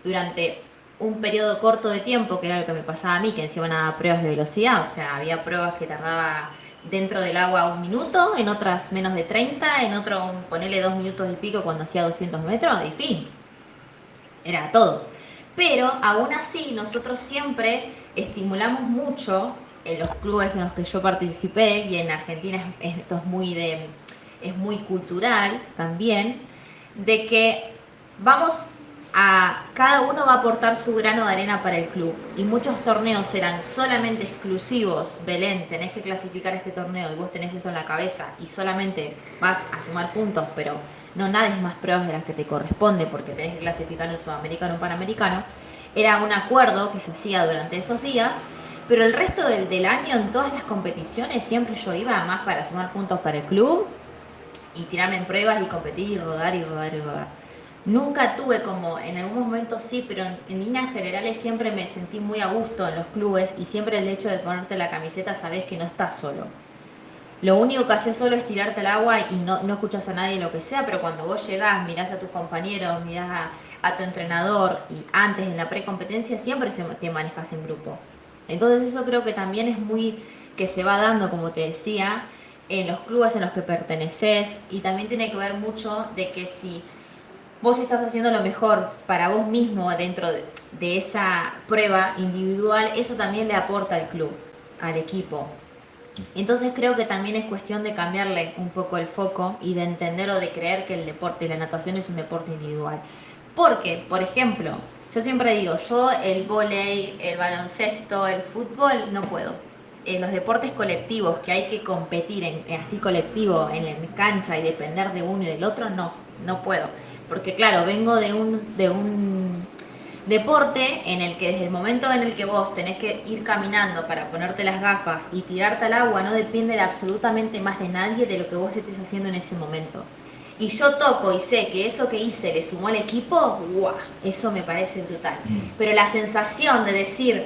durante un periodo corto de tiempo, que era lo que me pasaba a mí, que encima nada pruebas de velocidad, o sea, había pruebas que tardaba dentro del agua 1 minuto, en otras menos de 30, en otro ponele 2 minutos y pico cuando hacía 200 metros, y fin, era todo. Pero aún así nosotros siempre estimulamos mucho en los clubes en los que yo participé, y en Argentina esto es muy cultural también, de que vamos cada uno va a aportar su grano de arena para el club, y muchos torneos eran solamente exclusivos. Belén, tenés que clasificar este torneo y vos tenés eso en la cabeza y solamente vas a sumar puntos, pero no nades más pruebas de las que te corresponde porque tenés que clasificar un sudamericano o un panamericano. Era un acuerdo que se hacía durante esos días, pero el resto del año en todas las competiciones siempre yo iba más para sumar puntos para el club y tirarme en pruebas y competir y rodar y rodar y rodar. Nunca tuve como, en algunos momentos sí, pero en líneas generales siempre me sentí muy a gusto en los clubes, y siempre el hecho de ponerte la camiseta sabés que no estás solo. Lo único que haces solo es tirarte al agua y no escuchas a nadie lo que sea, pero cuando vos llegás, mirás a tus compañeros, mirás a tu entrenador, y antes en la precompetencia siempre te manejas en grupo. Entonces eso creo que también es muy que se va dando, como te decía, en los clubes en los que perteneces, y también tiene que ver mucho de que si vos estás haciendo lo mejor para vos mismo dentro de esa prueba individual, eso también le aporta al club. al equipo. Entonces creo que también es cuestión de cambiarle un poco el foco y de entender o de creer que el deporte, la natación es un deporte individual. Porque, por ejemplo, yo siempre digo, yo el vóley, el baloncesto, el fútbol, no puedo. Los deportes colectivos que hay que competir así colectivo, en cancha y depender de uno y del otro, no puedo. Porque claro, vengo de un deporte en el que desde el momento en el que vos tenés que ir caminando para ponerte las gafas y tirarte al agua, no depende de absolutamente más de nadie de lo que vos estés haciendo en ese momento. Y yo toco y sé que eso que hice le sumó al equipo, ¡guau! Eso me parece brutal. Pero la sensación de decir,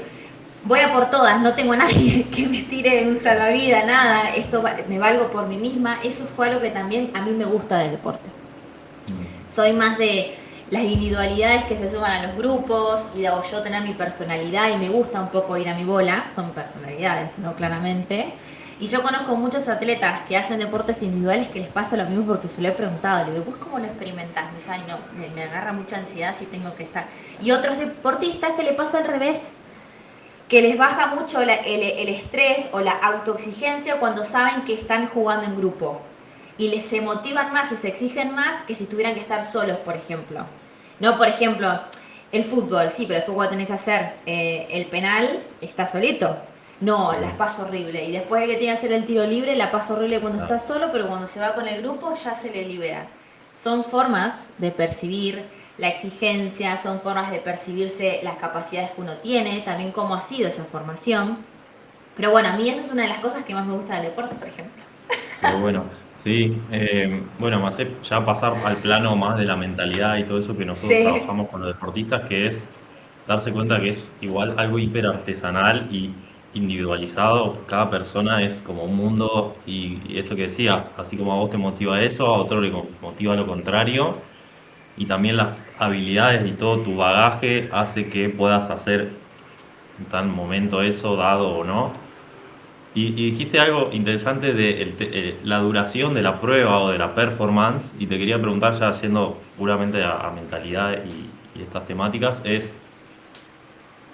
voy a por todas, no tengo a nadie que me tire un salvavidas, nada, me valgo por mí misma, eso fue algo que también a mí me gusta del deporte. Soy más de las individualidades que se suman a los grupos y de yo tener mi personalidad y me gusta un poco ir a mi bola, son personalidades, ¿no? Claramente. Y yo conozco muchos atletas que hacen deportes individuales que les pasa lo mismo porque se lo he preguntado. Le digo, ¿vos cómo lo experimentás? Me dice, ay no, me agarra mucha ansiedad si tengo que estar. Y otros deportistas que le pasa al revés, que les baja mucho el estrés o la autoexigencia cuando saben que están jugando en grupo. Y les se motivan más y se exigen más que si tuvieran que estar solos, por ejemplo. No, por ejemplo, el fútbol, sí, pero después cuando tenés que hacer el penal, estás solito. No, las paso horrible. Y después el que tiene que hacer el tiro libre, la pasa horrible cuando está solo, pero cuando se va con el grupo ya se le libera. Son formas de percibir la exigencia, son formas de percibirse las capacidades que uno tiene, también cómo ha sido esa formación. Pero bueno, a mí eso es una de las cosas que más me gusta del deporte, por ejemplo. Pero bueno, sí, bueno, me hace ya pasar al plano más de la mentalidad y todo eso que nosotros Sí, trabajamos con los deportistas, que es darse cuenta que es igual algo hiper artesanal y individualizado. Cada persona es como un mundo y esto que decías, así como a vos te motiva eso, a otro le motiva lo contrario. Y también las habilidades y todo tu bagaje hace que puedas hacer en tal momento eso, dado o no. Y dijiste algo interesante de la duración de la prueba o de la performance, y te quería preguntar, ya yendo puramente a mentalidad y estas temáticas, es,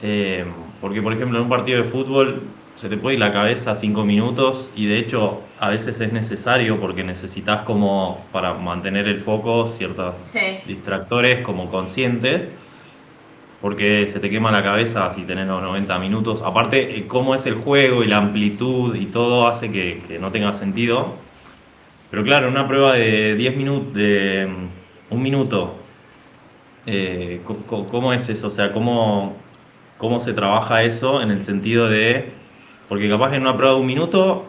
eh, porque por ejemplo en un partido de fútbol se te puede ir la cabeza 5 minutos y de hecho a veces es necesario porque necesitas como para mantener el foco ciertos sí. distractores como conscientes porque se te quema la cabeza si tenés los 90 minutos. Aparte, cómo es el juego y la amplitud y todo hace que no tenga sentido. Pero claro, una prueba de 10 minutos, de 1 minuto, ¿cómo es eso? O sea, ¿cómo se trabaja eso en el sentido de, porque capaz en una prueba de 1 minuto,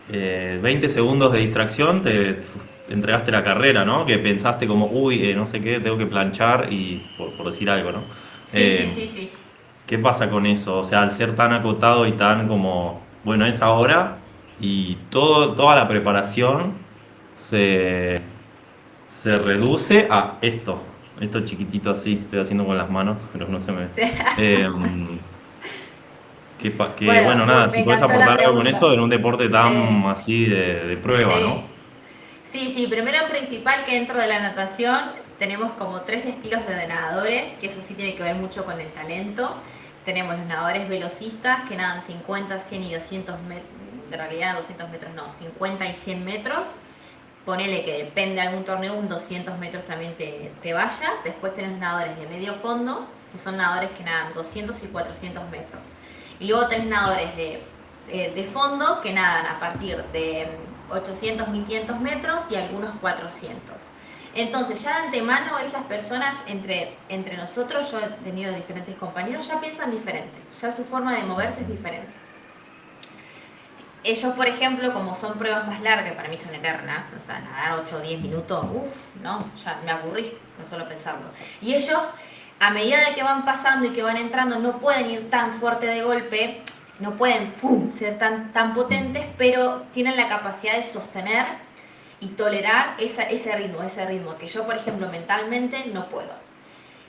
20 segundos de distracción, te entregaste la carrera, ¿no? Que pensaste como, uy, no sé qué, tengo que planchar y por decir algo, ¿no? Sí, sí, Eh, sí, sí. ¿Qué pasa con eso? O sea, al ser tan acotado y tan como, bueno, es ahora y toda la preparación se, se reduce a esto chiquitito así, estoy haciendo con las manos, pero no se me... Sí. Eh, Bueno, bueno, nada, me si puedes encantó la aportar algo con eso pregunta. en un deporte Sí, tan así de prueba, sí. ¿no? Sí, sí, primero principal que dentro de la natación tenemos como tres estilos de nadadores, que eso sí tiene que ver mucho con el talento. Tenemos los nadadores velocistas que nadan 50, 100 y 200 metros, en realidad 200 metros no, 50 y 100 metros. Ponele que depende de algún torneo, un 200 metros también te vayas. Después tenés nadadores de medio fondo, que son nadadores que nadan 200 y 400 metros. Y luego tenés nadadores de fondo que nadan a partir de 800, 1500 metros y algunos 400. Entonces, ya de antemano, esas personas entre nosotros, yo he tenido diferentes compañeros, ya piensan diferente, ya su forma de moverse es diferente. Ellos, por ejemplo, como son pruebas más largas, para mí son eternas, o sea, nadar 8 o 10 minutos, uff, no, ya me aburrí con solo pensarlo. Y ellos, a medida de que van pasando y que van entrando, no pueden ir tan fuerte de golpe, no pueden ser tan potentes, pero tienen la capacidad de sostener y tolerar ese ritmo que yo, por ejemplo, mentalmente no puedo.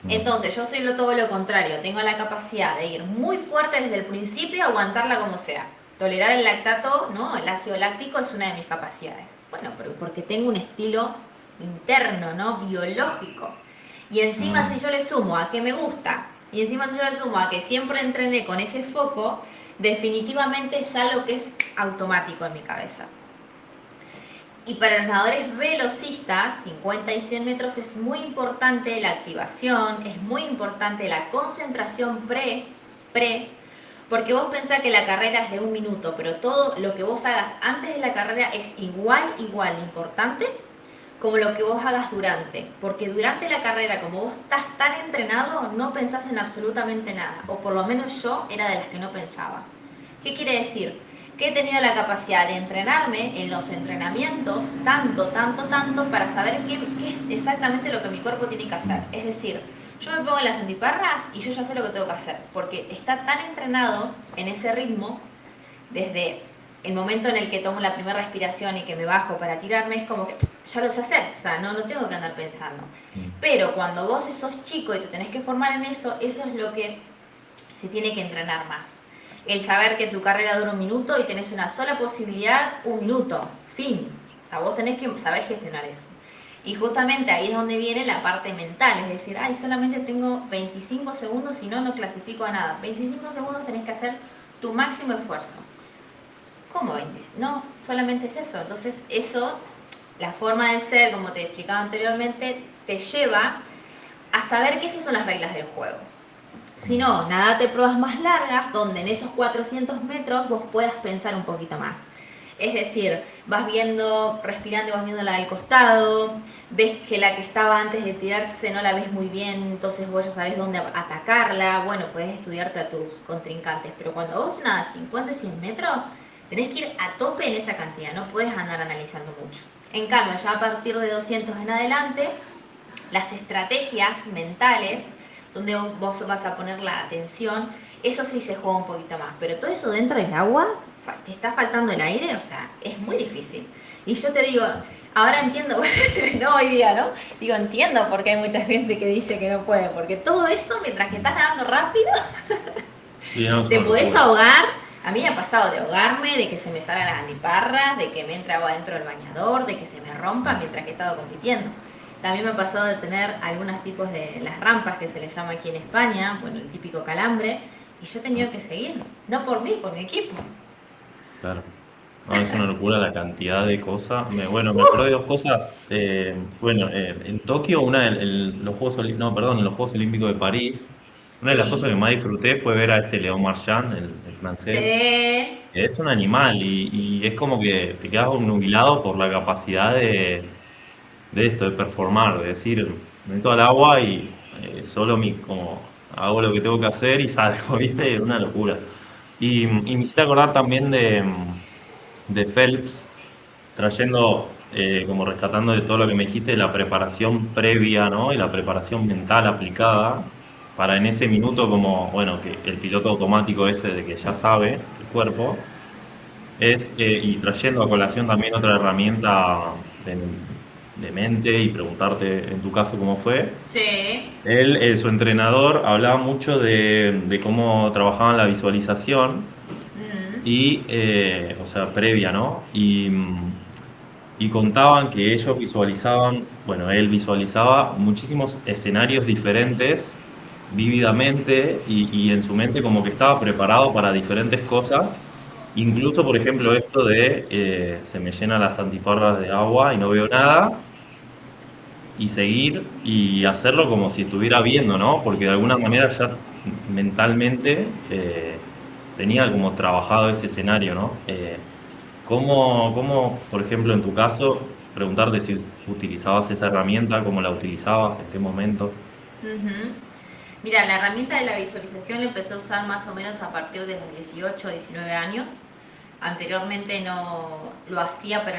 Entonces, yo soy todo lo contrario, tengo la capacidad de ir muy fuerte desde el principio, aguantarla como sea. Tolerar el lactato, ¿no? El ácido láctico es una de mis capacidades. Bueno, pero porque tengo un estilo interno, ¿no? Biológico. Y encima si yo le sumo a que me gusta, y encima si yo le sumo a que siempre entrené con ese foco, definitivamente es algo que es automático en mi cabeza. Y para los nadadores velocistas, 50 y 100 metros, es muy importante la activación, es muy importante la concentración pre, porque vos pensás que la carrera es de 1 minuto, pero todo lo que vos hagas antes de la carrera es igual importante como lo que vos hagas durante. Porque durante la carrera, como vos estás tan entrenado, no pensás en absolutamente nada. O por lo menos yo era de las que no pensaba. ¿Qué quiere decir? Que he tenido la capacidad de entrenarme en los entrenamientos tanto para saber qué es exactamente lo que mi cuerpo tiene que hacer. Es decir, yo me pongo en las antiparras y yo ya sé lo que tengo que hacer, porque está tan entrenado en ese ritmo, desde el momento en el que tomo la primera respiración y que me bajo para tirarme, es como que ya lo sé hacer, o sea, no tengo que andar pensando. Pero cuando vos sos chico y te tenés que formar en eso, eso es lo que se tiene que entrenar más. El saber que tu carrera dura 1 minuto y tenés una sola posibilidad, 1 minuto, fin. O sea, vos tenés que saber gestionar eso. Y justamente ahí es donde viene la parte mental, es decir, ay, solamente tengo 25 segundos, si no, no clasifico a nada. 25 segundos tenés que hacer tu máximo esfuerzo. ¿Cómo 25? No, solamente es eso. Entonces, eso, la forma de ser, como te explicaba anteriormente, te lleva a saber que esas son las reglas del juego. Si no, nadate pruebas más largas, donde en esos 400 metros vos puedas pensar un poquito más. Es decir, vas viendo, respirando y vas viendo la del costado, ves que la que estaba antes de tirarse no la ves muy bien, entonces vos ya sabés dónde atacarla. Bueno, puedes estudiarte a tus contrincantes, pero cuando vos nadas 50 y 100 metros, tenés que ir a tope en esa cantidad, no puedes andar analizando mucho. En cambio, ya a partir de 200 en adelante, las estrategias mentales, donde vos vas a poner la atención, eso sí se juega un poquito más, pero todo eso dentro del agua, te está faltando el aire, o sea, es muy difícil. Y yo te digo, ahora entiendo, no hoy día, ¿no? Digo, entiendo por qué hay mucha gente que dice que no puede, porque todo eso, mientras que estás nadando rápido, te podés ahogar. A mí me ha pasado de ahogarme, de que se me salgan las antiparras, de que me entre agua dentro del bañador, de que se me rompa mientras que he estado compitiendo. También me ha pasado de tener algunos tipos de las rampas que se les llama aquí en España, bueno, el típico calambre, y yo he tenido que seguir, no por mí, por mi equipo. Claro. No, es una locura la cantidad de cosas. Bueno, me acuerdo de dos cosas. Bueno, en Tokio, los en los Juegos Olímpicos de París, una de las cosas que Sí, más disfruté fue ver a este León Marchand, el francés. sí, Es un animal y es como que te quedas obnubilado por la capacidad de esto, de performar, de decir, me meto al agua y solo como hago lo que tengo que hacer y salgo, ¿viste? Es una locura. Y me hiciste acordar también de Phelps, trayendo, como rescatando de todo lo que me dijiste, la preparación previa, ¿no? Y la preparación mental aplicada para en ese minuto, como, bueno, que el piloto automático ese de que ya sabe el cuerpo, y trayendo a colación también otra herramienta de, de mente y preguntarte en tu caso cómo fue. sí. Él, su entrenador, hablaba mucho de cómo trabajaban la visualización y, o sea, previa, ¿no? Y contaban que ellos visualizaban, bueno, él visualizaba muchísimos escenarios diferentes vívidamente y en su mente como que estaba preparado para diferentes cosas. Incluso, por ejemplo, esto de se me llenan las antiparras de agua y no veo nada y seguir y hacerlo como si estuviera viendo, ¿no? Porque de alguna manera ya mentalmente tenía como trabajado ese escenario, ¿no? Por ejemplo, en tu caso, preguntarte si utilizabas esa herramienta, cómo la utilizabas, en qué momento? Ujú. Mira, la herramienta de la visualización la empecé a usar más o menos a partir de los 18 o 19 años. Anteriormente no lo hacía, pero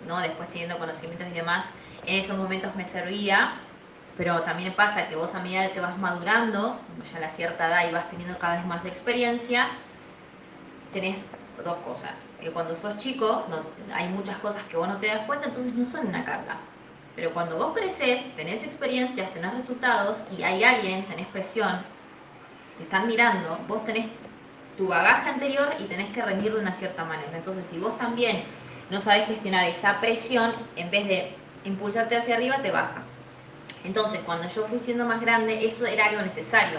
no después teniendo conocimientos y demás, en esos momentos me servía, pero también pasa que vos a medida que vas madurando, como ya a la cierta edad y vas teniendo cada vez más experiencia, tenés dos cosas. Cuando sos chico hay muchas cosas que vos no te das cuenta, entonces no son una carga. Pero cuando vos creces, tenés experiencias, tenés resultados y hay alguien, tenés presión, te están mirando, vos tenés tu bagaje anterior y tenés que rendir de una cierta manera. Entonces, si vos también no sabés gestionar esa presión, en vez de impulsarte hacia arriba, te baja. Entonces, cuando yo fui siendo más grande, eso era algo necesario.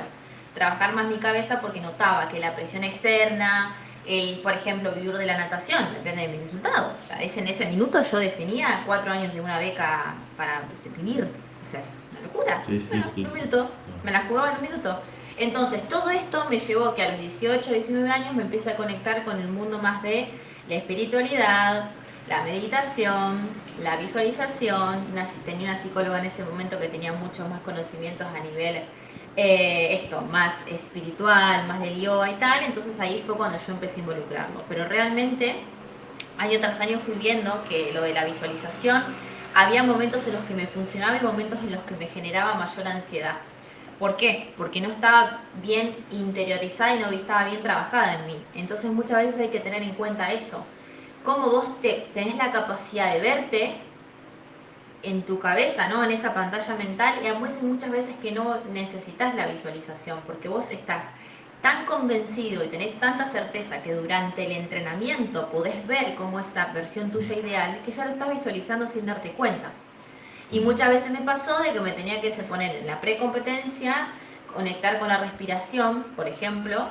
trabajar más mi cabeza porque notaba que la presión externa, el, por ejemplo, vivir de la natación, depende de mis resultados. O sea, en ese minuto yo definía 4 años de una beca para vivir. O sea, es una locura. Sí, sí, Bueno, sí, en un sí. minuto, me la jugaba en un minuto. Entonces, todo esto me llevó a que a los 18, 19 años me empiece a conectar con el mundo más de la espiritualidad, la meditación, la visualización. Tenía una psicóloga en ese momento que tenía muchos más conocimientos a nivel esto, más espiritual, más del yoga y tal. Entonces ahí fue cuando yo empecé a involucrarlo. Pero realmente, año tras año fui viendo que lo de la visualización, había momentos en los que me funcionaba y momentos en los que me generaba mayor ansiedad. ¿Por qué? Porque no estaba bien interiorizada y no estaba bien trabajada en mí. Entonces muchas veces hay que tener en cuenta eso. Cómo vos tenés la capacidad de verte en tu cabeza, ¿no? En esa pantalla mental, y muchas veces que no necesitas la visualización, porque vos estás tan convencido y tenés tanta certeza que durante el entrenamiento podés ver cómo esa versión tuya ideal, que ya lo estás visualizando sin darte cuenta. Y muchas veces me pasó de que me tenía que poner en la precompetencia, conectar con la respiración, por ejemplo,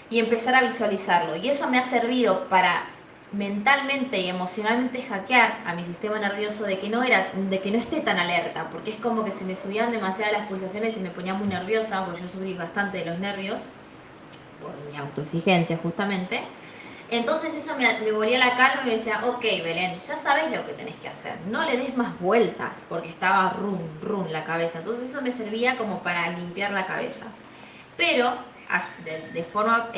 y empezar a visualizarlo. Y eso me ha servido para mentalmente y emocionalmente hackear a mi sistema nervioso de que no esté tan alerta, porque es como que se me subían demasiado las pulsaciones y me ponía muy nerviosa, porque yo sufrí bastante de los nervios por mi autoexigencia justamente. Entonces eso me volvía la calma y me decía, ok Belén, ya sabes lo que tenés que hacer, no le des más vueltas, porque estaba rum la cabeza. Entonces eso me servía como para limpiar la cabeza. Pero de forma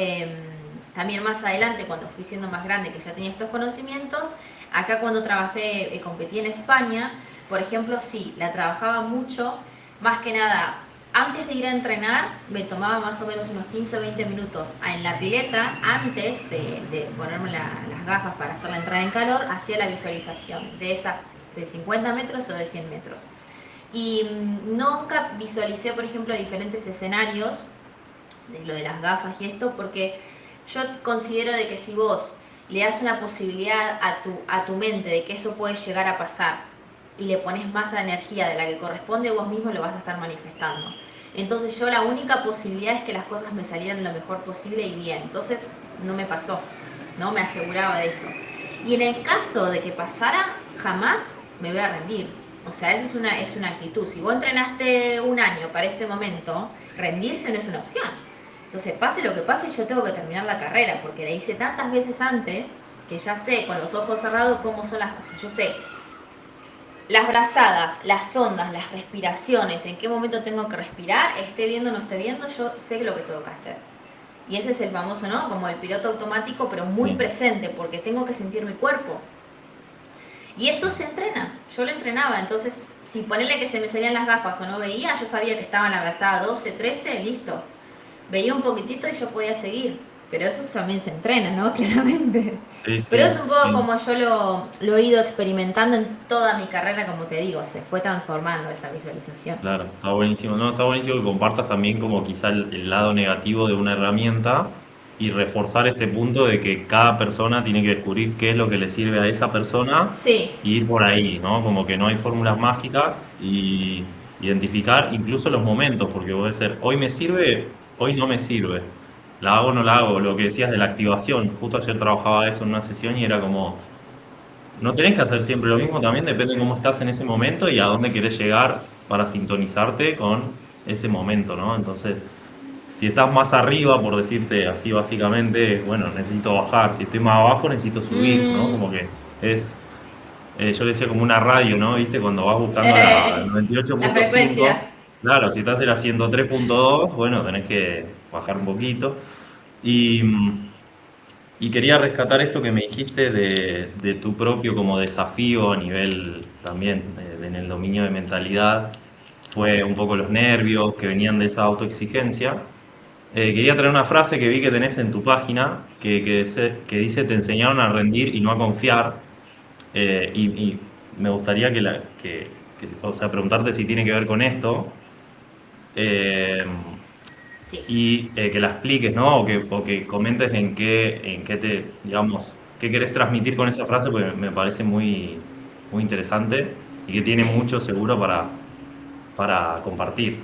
también más adelante, cuando fui siendo más grande, que ya tenía estos conocimientos, acá cuando trabajé, competí en España, por ejemplo, sí, la trabajaba mucho, más que nada, antes de ir a entrenar, me tomaba más o menos unos 15 o 20 minutos en la pileta, antes de ponerme las gafas para hacer la entrada en calor, hacía la visualización de 50 metros o de 100 metros. Y nunca visualicé, por ejemplo, diferentes escenarios de lo de las gafas y esto, porque yo considero de que si vos le das una posibilidad a tu mente de que eso puede llegar a pasar y le pones más energía de la que corresponde, vos mismo lo vas a estar manifestando. Entonces yo la única posibilidad es que las cosas me salieran lo mejor posible y bien. Entonces no me pasó, no me aseguraba de eso. Y en el caso de que pasara, jamás me voy a rendir. O sea, eso es una actitud. Si vos entrenaste un año para ese momento, rendirse no es una opción. Entonces, pase lo que pase, yo tengo que terminar la carrera, porque la hice tantas veces antes que ya sé, con los ojos cerrados, cómo son las cosas. Yo sé las brazadas, las ondas, las respiraciones, en qué momento tengo que respirar, esté viendo o no esté viendo, yo sé lo que tengo que hacer. Y ese es el famoso, ¿no? Como el piloto automático, pero muy Sí. presente, porque tengo que sentir mi cuerpo. Y eso se entrena, yo lo entrenaba, entonces si ponerle que se me salían las gafas o no veía, yo sabía que estaba en la brazada 12, 13, listo. Veía un poquitito y yo podía seguir, pero eso también se entrena, ¿no? Claramente. Sí, Pero es sí, un poco sí. como yo lo he ido experimentando en toda mi carrera, como te digo, se fue transformando esa visualización. Claro, está buenísimo. No, está buenísimo que compartas también como quizá el lado negativo de una herramienta y reforzar este punto de que cada persona tiene que descubrir qué es lo que le sirve a esa persona Sí, y ir por ahí, ¿no? Como que no hay fórmulas mágicas y identificar incluso los momentos, porque puede ser, hoy me sirve, hoy no me sirve. La hago o no la hago. Lo que decías de la activación, justo ayer trabajaba eso en una sesión y era como no tenés que hacer siempre lo mismo, también depende de cómo estás en ese momento y a dónde querés llegar para sintonizarte con ese momento, ¿no? Entonces, si estás más arriba, por decirte así básicamente, bueno, necesito bajar, si estoy más abajo, necesito subir, ¿no? mm, Como que es, yo decía como una radio, ¿no? ¿Viste? Cuando vas buscando la la 98.5, frecuencia. claro, si estás en la 103.2, bueno, tenés que bajar un poquito. Y, y quería rescatar esto que me dijiste de tu propio como desafío a nivel también en el dominio de mentalidad. Fue un poco los nervios que venían de esa autoexigencia. Quería traer una frase que vi que tenés en tu página que dice te enseñaron a rendir y no a confiar. Y me gustaría o sea, preguntarte si tiene que ver con esto. Eh, Sí. y que la expliques, ¿no? O que comentes en qué digamos, qué querés transmitir con esa frase, porque me parece muy, muy interesante y que tiene Sí. mucho seguro para compartir.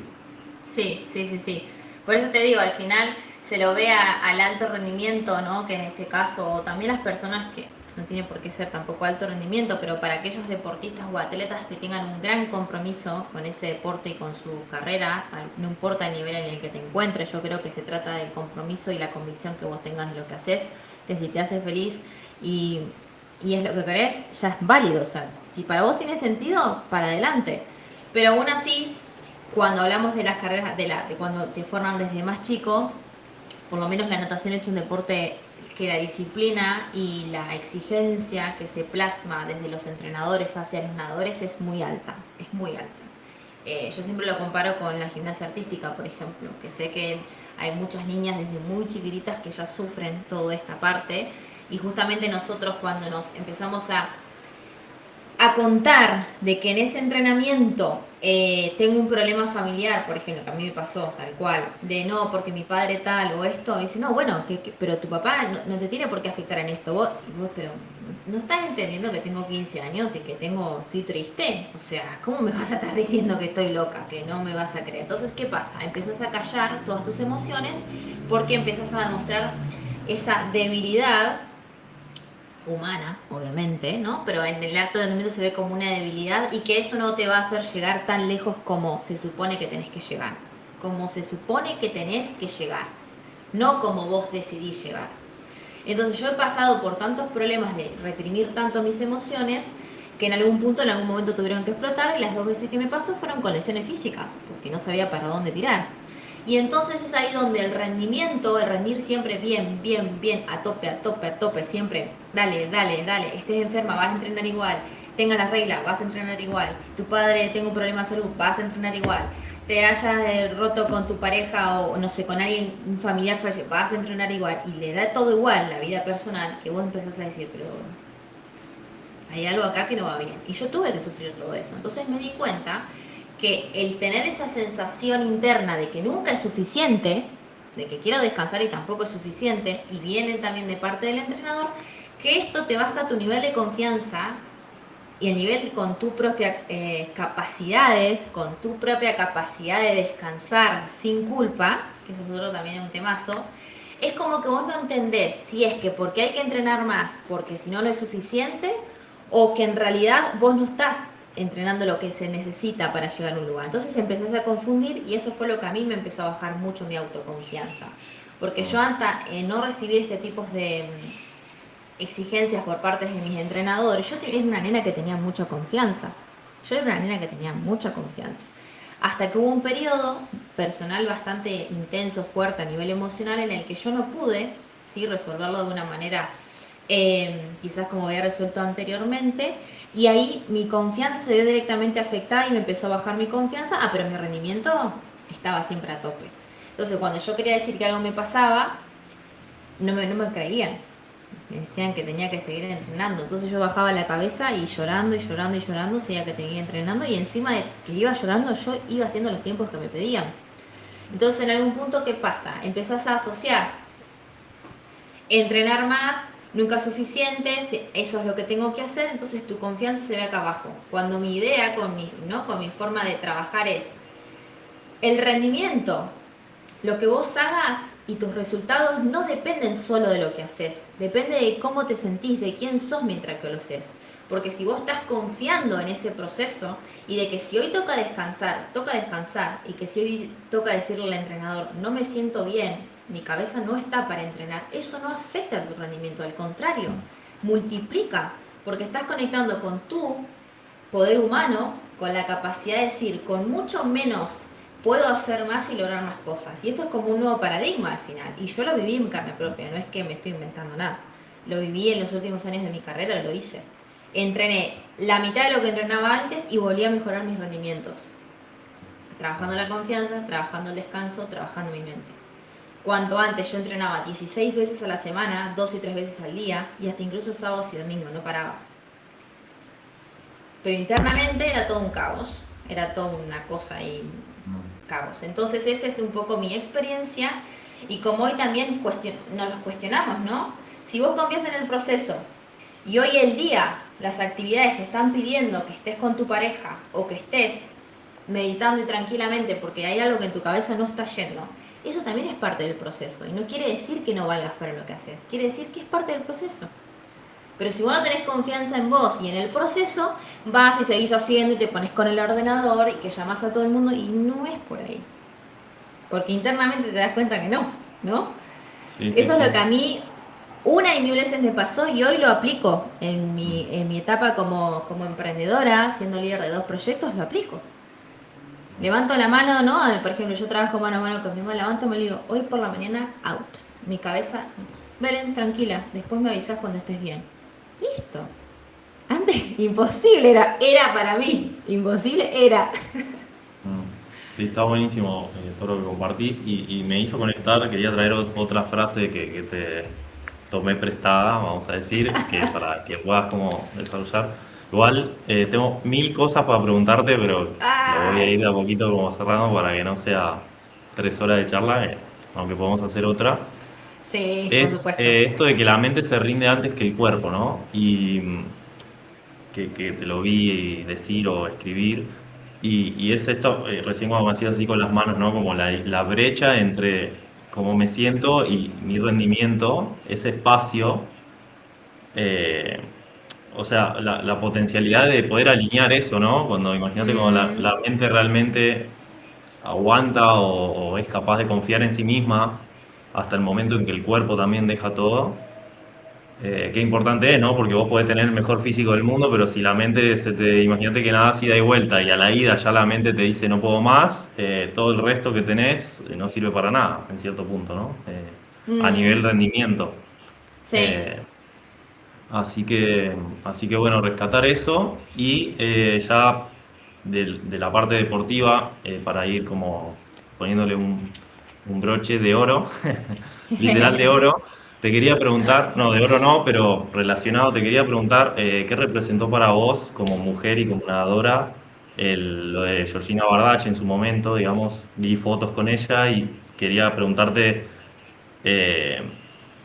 Sí, sí, sí, sí. Por eso te digo, al final se lo ve al alto rendimiento, ¿no? Que en este caso, o también las personas que no tiene por qué ser tampoco alto rendimiento, pero para aquellos deportistas o atletas que tengan un gran compromiso con ese deporte y con su carrera, no importa el nivel en el que te encuentres, yo creo que se trata del compromiso y la convicción que vos tengas de lo que haces, que si te hace feliz y es lo que querés, ya es válido. O sea, si para vos tiene sentido, para adelante. Pero aún así, cuando hablamos de las carreras, de cuando te forman desde más chico, por lo menos la natación es un deporte que la disciplina y la exigencia que se plasma desde los entrenadores hacia los nadadores es muy alta, es muy alta. Yo siempre lo comparo con la gimnasia artística, por ejemplo, que sé que hay muchas niñas desde muy chiquititas que ya sufren toda esta parte y justamente nosotros cuando nos empezamos a contar de que en ese entrenamiento tengo un problema familiar, por ejemplo, que a mí me pasó tal cual, de no, porque mi padre tal o esto, y dice, no, bueno, pero tu papá no te tiene por qué afectar en esto, vos, pero no estás entendiendo que tengo 15 años y que estoy triste, o sea, ¿cómo me vas a estar diciendo que estoy loca, que no me vas a creer? Entonces, ¿qué pasa? Empiezas a callar todas tus emociones porque empiezas a demostrar esa debilidad humana, obviamente, ¿no? Pero en el alto rendimiento se ve como una debilidad y que eso no te va a hacer llegar tan lejos como se supone que tenés que llegar. Como se supone que tenés que llegar, no como vos decidís llegar. Entonces yo he pasado por tantos problemas de reprimir tanto mis emociones que en algún punto, en algún momento tuvieron que explotar y las 2 veces que me pasó fueron con lesiones físicas, porque no sabía para dónde tirar. Y entonces es ahí donde el rendimiento, el rendir siempre bien, bien, bien, a tope, a tope, a tope, siempre, dale, dale, dale, estés enferma, vas a entrenar igual, tengas la regla, vas a entrenar igual, tu padre tenga un problema de salud, vas a entrenar igual, te hayas roto con tu pareja o no sé, con alguien, un familiar fallecido, vas a entrenar igual, y le da todo igual la vida personal, que vos empezás a decir, pero hay algo acá que no va bien. Y yo tuve que sufrir todo eso. Entonces me di cuenta que el tener esa sensación interna de que nunca es suficiente, de que quiero descansar y tampoco es suficiente, y viene también de parte del entrenador, que esto te baja tu nivel de confianza y el nivel con tus propias capacidades, con tu propia capacidad de descansar sin culpa, que eso es otro también es un temazo. Es como que vos no entendés si es que porque hay que entrenar más, porque si no no es suficiente, o que en realidad vos no estás entrenando lo que se necesita para llegar a un lugar. Entonces empezás a confundir y eso fue lo que a mí me empezó a bajar mucho mi autoconfianza. Porque yo antes no recibí este tipo de exigencias por parte de mis entrenadores, yo era una nena que tenía mucha confianza. Yo era una nena que tenía mucha confianza. Hasta que hubo un periodo personal bastante intenso, fuerte a nivel emocional, en el que yo no pude, ¿sí?, resolverlo de una manera quizás como había resuelto anteriormente, y ahí mi confianza se vio directamente afectada y me empezó a bajar mi confianza, pero mi rendimiento estaba siempre a tope. Entonces cuando yo quería decir que algo me pasaba, no me creían, me decían que tenía que seguir entrenando. Entonces yo bajaba la cabeza y llorando y llorando y llorando, decía que tenía entrenando, y encima de que iba llorando yo iba haciendo los tiempos que me pedían. Entonces en algún punto, ¿qué pasa? Empezás a asociar entrenar más, nunca es suficiente, eso es lo que tengo que hacer, entonces tu confianza se ve acá abajo. Cuando mi idea con mi forma de trabajar es el rendimiento, lo que vos hagas y tus resultados no dependen solo de lo que haces, depende de cómo te sentís, de quién sos mientras que lo haces. Porque si vos estás confiando en ese proceso y de que si hoy toca descansar, y que si hoy toca decirle al entrenador, no me siento bien, mi cabeza no está para entrenar, eso no afecta a tu rendimiento, al contrario, multiplica, porque estás conectando con tu poder humano, con la capacidad de decir, con mucho menos puedo hacer más y lograr más cosas. Y esto es como un nuevo paradigma al final, y yo lo viví en carne propia, no es que me estoy inventando nada, lo viví en los últimos años de mi carrera, lo hice. Entrené la mitad de lo que entrenaba antes y volví a mejorar mis rendimientos, trabajando la confianza, trabajando el descanso, trabajando mi mente. Cuanto antes yo entrenaba 16 veces a la semana, 2 y 3 veces al día, y hasta incluso sábados y domingos, no paraba. Pero internamente era todo un caos, era toda una cosa y caos. Entonces esa es un poco mi experiencia, y como hoy también nos los cuestionamos, ¿no? Si vos confías en el proceso y hoy el día las actividades te están pidiendo que estés con tu pareja o que estés meditando y tranquilamente porque hay algo que en tu cabeza no está yendo, eso también es parte del proceso. Y no quiere decir que no valgas para lo que haces, quiere decir que es parte del proceso. Pero si vos no tenés confianza en vos y en el proceso, vas y seguís haciendo y te pones con el ordenador y que llamas a todo el mundo y no es por ahí. Porque internamente te das cuenta que no, ¿no? Sí, sí, Eso es lo sí. que a mí una y mil veces me pasó y hoy lo aplico en mi etapa como emprendedora, siendo líder de 2 proyectos, lo aplico. Levanto la mano, ¿no? Por ejemplo, yo trabajo mano a mano con mi mamá, levanto y me digo, hoy por la mañana, out. Mi cabeza, Belén, tranquila, después me avisas cuando estés bien. Listo. Antes, imposible era para mí, imposible era. Mm. Sí, está buenísimo todo lo que compartís y me hizo conectar, quería traer otra frase que te tomé prestada, vamos a decir, que para que puedas como desarrollar. Igual tengo mil cosas para preguntarte, pero lo voy a ir Ay, de a poquito como cerrando para que no sea 3 horas de charla, aunque podemos hacer otra. sí, por Es supuesto. esto de que la mente se rinde antes que el cuerpo, ¿no? Y que te lo vi decir o escribir. Y es esto, recién cuando me hacías así con las manos, ¿no? Como la brecha entre cómo me siento y mi rendimiento, ese espacio, eh, o sea, la potencialidad de poder alinear eso, ¿no? Cuando imagínate cuando Mm, la mente realmente aguanta o es capaz de confiar en sí misma hasta el momento en que el cuerpo también deja todo. Qué importante es, ¿no? Porque vos podés tener el mejor físico del mundo, pero si la mente imagínate que nada ida y vuelta y a la ida ya la mente te dice no puedo más, todo el resto que tenés no sirve para nada, en cierto punto, ¿no? A nivel mm, rendimiento. sí. Eh, así que, así que bueno, rescatar eso y ya de la parte deportiva, para ir como poniéndole un broche de oro, literal de oro. Te quería preguntar, no, de oro no, pero relacionado, te quería preguntar qué representó para vos como mujer y como nadadora lo de Georgina Bardach en su momento, digamos, vi fotos con ella y quería preguntarte eh,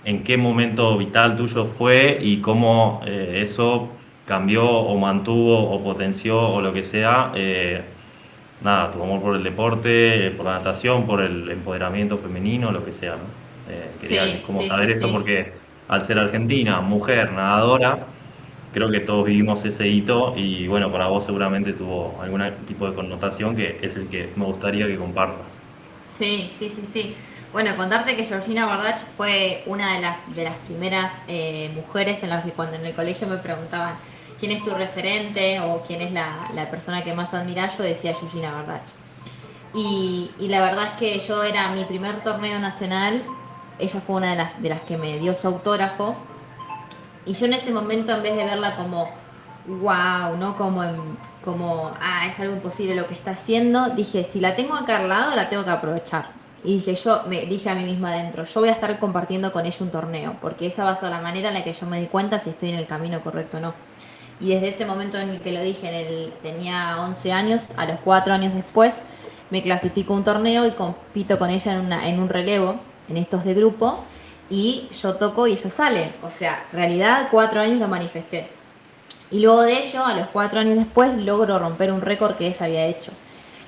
en qué momento vital tuyo fue y cómo eso cambió o mantuvo o potenció o lo que sea, nada, tu amor por el deporte, por la natación, por el empoderamiento femenino, lo que sea, ¿no? Quería Sí, como sí, sí, saber eso sí. porque al ser argentina, mujer, nadadora, creo que todos vivimos ese hito y bueno, para vos seguramente tuvo algún tipo de connotación que es el que me gustaría que compartas. Sí, sí, sí, sí. Bueno, contarte que Georgina Bardach fue una de las primeras mujeres en las que cuando en el colegio me preguntaban quién es tu referente o quién es la persona que más admiras, yo decía Georgina Bardach. Y la verdad es que yo era mi primer torneo nacional, ella fue una de las que me dio su autógrafo. Y yo en ese momento, en vez de verla como, wow, ¿no? Es algo imposible lo que está haciendo, dije, si la tengo acá al lado, la tengo que aprovechar. Y me dije a mí misma adentro, yo voy a estar compartiendo con ella un torneo, porque esa va a ser la manera en la que yo me di cuenta si estoy en el camino correcto o no. Y desde ese momento en el que lo dije, tenía 11 años, a los 4 años después, me clasifico a un torneo y compito con ella en un relevo, en estos de grupo, y yo toco y ella sale. O sea, realidad, 4 años lo manifesté. Y luego de ello, a los 4 años después, logro romper un récord que ella había hecho.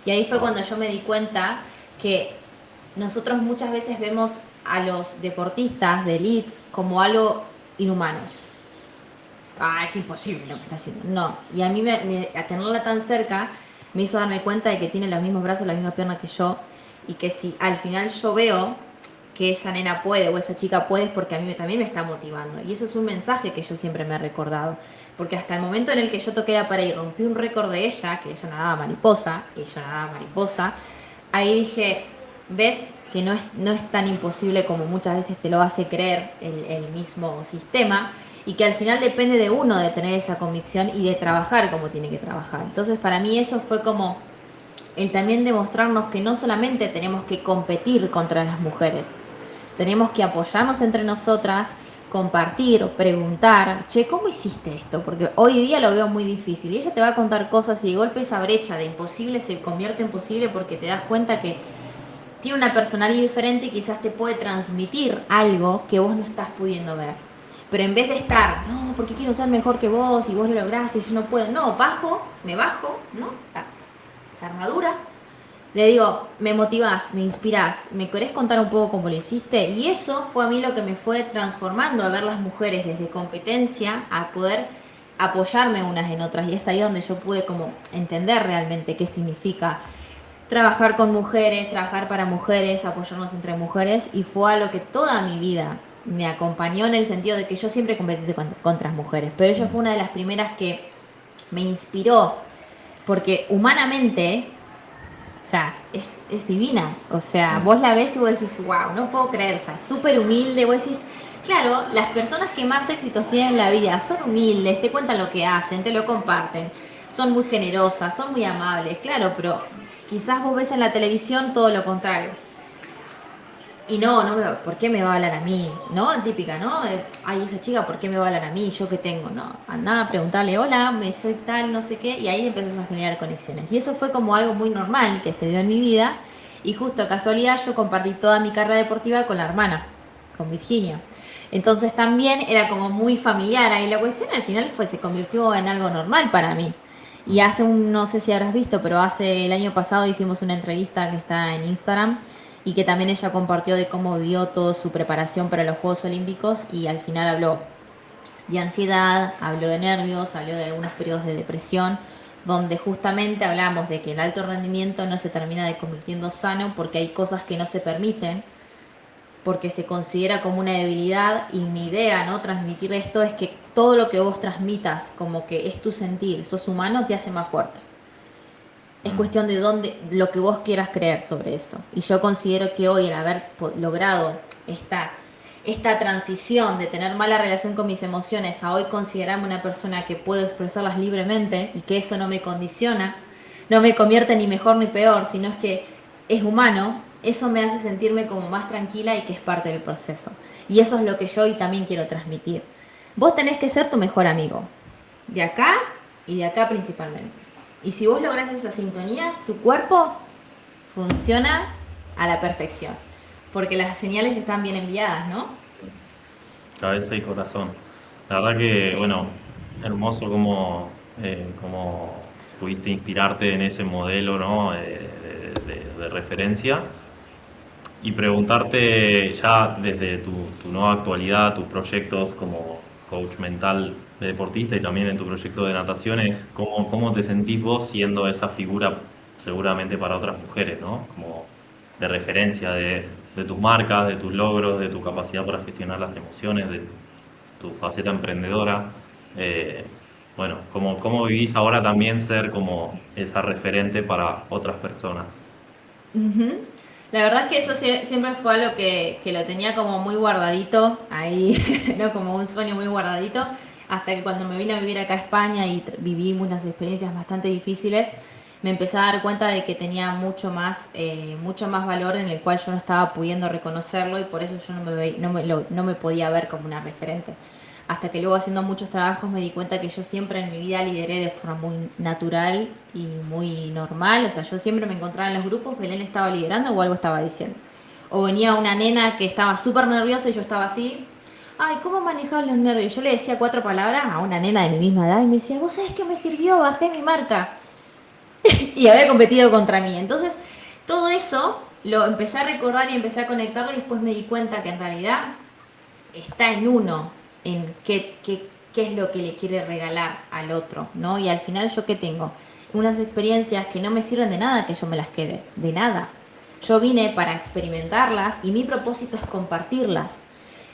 Y ahí fue Wow. cuando yo me di cuenta que nosotros muchas veces vemos a los deportistas de elite como algo inhumanos. Es imposible lo que está haciendo. No, y a mí a tenerla tan cerca me hizo darme cuenta de que tiene los mismos brazos, la misma pierna que yo, y que si al final yo veo que esa nena puede o esa chica puede es porque a mí también me está motivando. Y eso es un mensaje que yo siempre me he recordado. Porque hasta el momento en el que yo toqué la pared y rompí un récord de ella, que ella nadaba mariposa, y yo nadaba mariposa, ahí dije, ves que no es tan imposible como muchas veces te lo hace creer el mismo sistema, y que al final depende de uno de tener esa convicción y de trabajar como tiene que trabajar. Entonces para mí eso fue como el también demostrarnos que no solamente tenemos que competir contra las mujeres, tenemos que apoyarnos entre nosotras, compartir, preguntar, che, ¿cómo hiciste esto? Porque hoy día lo veo muy difícil y ella te va a contar cosas y de golpe esa brecha de imposible se convierte en posible porque te das cuenta que tiene una personalidad diferente y quizás te puede transmitir algo que vos no estás pudiendo ver. Pero en vez de estar, no, porque quiero ser mejor que vos y vos lo lográs y yo no puedo, no, me bajo, ¿no? La armadura le digo, me motivás, me inspirás, ¿me querés contar un poco cómo lo hiciste? Y eso fue a mí lo que me fue transformando a ver las mujeres desde competencia a poder apoyarme unas en otras. Y es ahí donde yo pude como entender realmente qué significa trabajar con mujeres, trabajar para mujeres, apoyarnos entre mujeres. Y fue algo que toda mi vida me acompañó en el sentido de que yo siempre competí contra mujeres. Pero ella fue una de las primeras que me inspiró. Porque humanamente, o sea, es divina. O sea, Mm. vos la ves y vos decís, wow, no puedo creer. O sea, súper humilde. Vos decís, claro, las personas que más éxitos tienen en la vida son humildes, te cuentan lo que hacen, te lo comparten. Son muy generosas, son muy amables, claro, pero quizás vos ves en la televisión todo lo contrario. Y ¿por qué me va a hablar a mí? ¿No? Típica, ¿no? Ay, esa chica, ¿por qué me va a hablar a mí? ¿Yo qué tengo? No, andá a preguntarle, hola, me soy tal, no sé qué, y ahí empezás a generar conexiones. Y eso fue como algo muy normal que se dio en mi vida, y justo casualidad yo compartí toda mi carrera deportiva con la hermana, con Virginia. Entonces también era como muy familiar, ahí la cuestión al final se convirtió en algo normal para mí. Y Mm. no sé si habrás visto, pero hace el año pasado hicimos una entrevista que está en Instagram y que también ella compartió de cómo vivió toda su preparación para los Juegos Olímpicos y al final habló de ansiedad, habló de nervios, habló de algunos periodos de depresión, donde justamente hablamos de que el alto rendimiento no se termina de convirtiendo sano porque hay cosas que no se permiten, porque se considera como una debilidad y mi idea, ¿no? Transmitir esto es que todo lo que vos transmitas como que es tu sentir, sos humano, te hace más fuerte. Es Mm. cuestión de lo que vos quieras creer sobre eso. Y yo considero que hoy el haber logrado esta transición de tener mala relación con mis emociones a hoy considerarme una persona que puedo expresarlas libremente y que eso no me condiciona, no me convierte ni mejor ni peor, sino es que es humano, eso me hace sentirme como más tranquila y que es parte del proceso. Y eso es lo que yo hoy también quiero transmitir. Vos tenés que ser tu mejor amigo, de acá y de acá principalmente. Y si vos lográs esa sintonía, tu cuerpo funciona a la perfección. Porque las señales están bien enviadas, ¿no? Cabeza y corazón. La verdad que, Sí. bueno, hermoso como pudiste inspirarte en ese modelo, ¿no? De referencia y preguntarte ya desde tu nueva actualidad, tus proyectos como coach mental de deportista y también en tu proyecto de natación, es cómo te sentís vos siendo esa figura seguramente para otras mujeres, ¿no? Como de referencia de tus marcas, de tus logros, de tu capacidad para gestionar las emociones, de tu faceta emprendedora. Eh, bueno, cómo vivís ahora también ser como esa referente para otras personas. Ujú. La verdad es que eso siempre fue algo que lo tenía como muy guardadito ahí, ¿no? Como un sueño muy guardadito, hasta que cuando me vine a vivir acá a España y viví unas experiencias bastante difíciles, me empecé a dar cuenta de que tenía mucho más valor en el cual yo no estaba pudiendo reconocerlo y por eso yo no me podía ver como una referente. Hasta que luego haciendo muchos trabajos me di cuenta que yo siempre en mi vida lideré de forma muy natural y muy normal. O sea, yo siempre me encontraba en los grupos, Belén estaba liderando o algo estaba diciendo. O venía una nena que estaba súper nerviosa y yo estaba así. Ay, ¿cómo manejabas los nervios? Yo le decía 4 palabras a una nena de mi misma edad y me decía, ¿vos sabés qué me sirvió? Bajé mi marca. Y había competido contra mí. Entonces, todo eso lo empecé a recordar y empecé a conectarlo y después me di cuenta que en realidad está en uno, en qué es lo que le quiere regalar al otro, ¿no? Y al final yo qué tengo, unas experiencias que no me sirven de nada que yo me las quede, de nada. Yo vine para experimentarlas y mi propósito es compartirlas,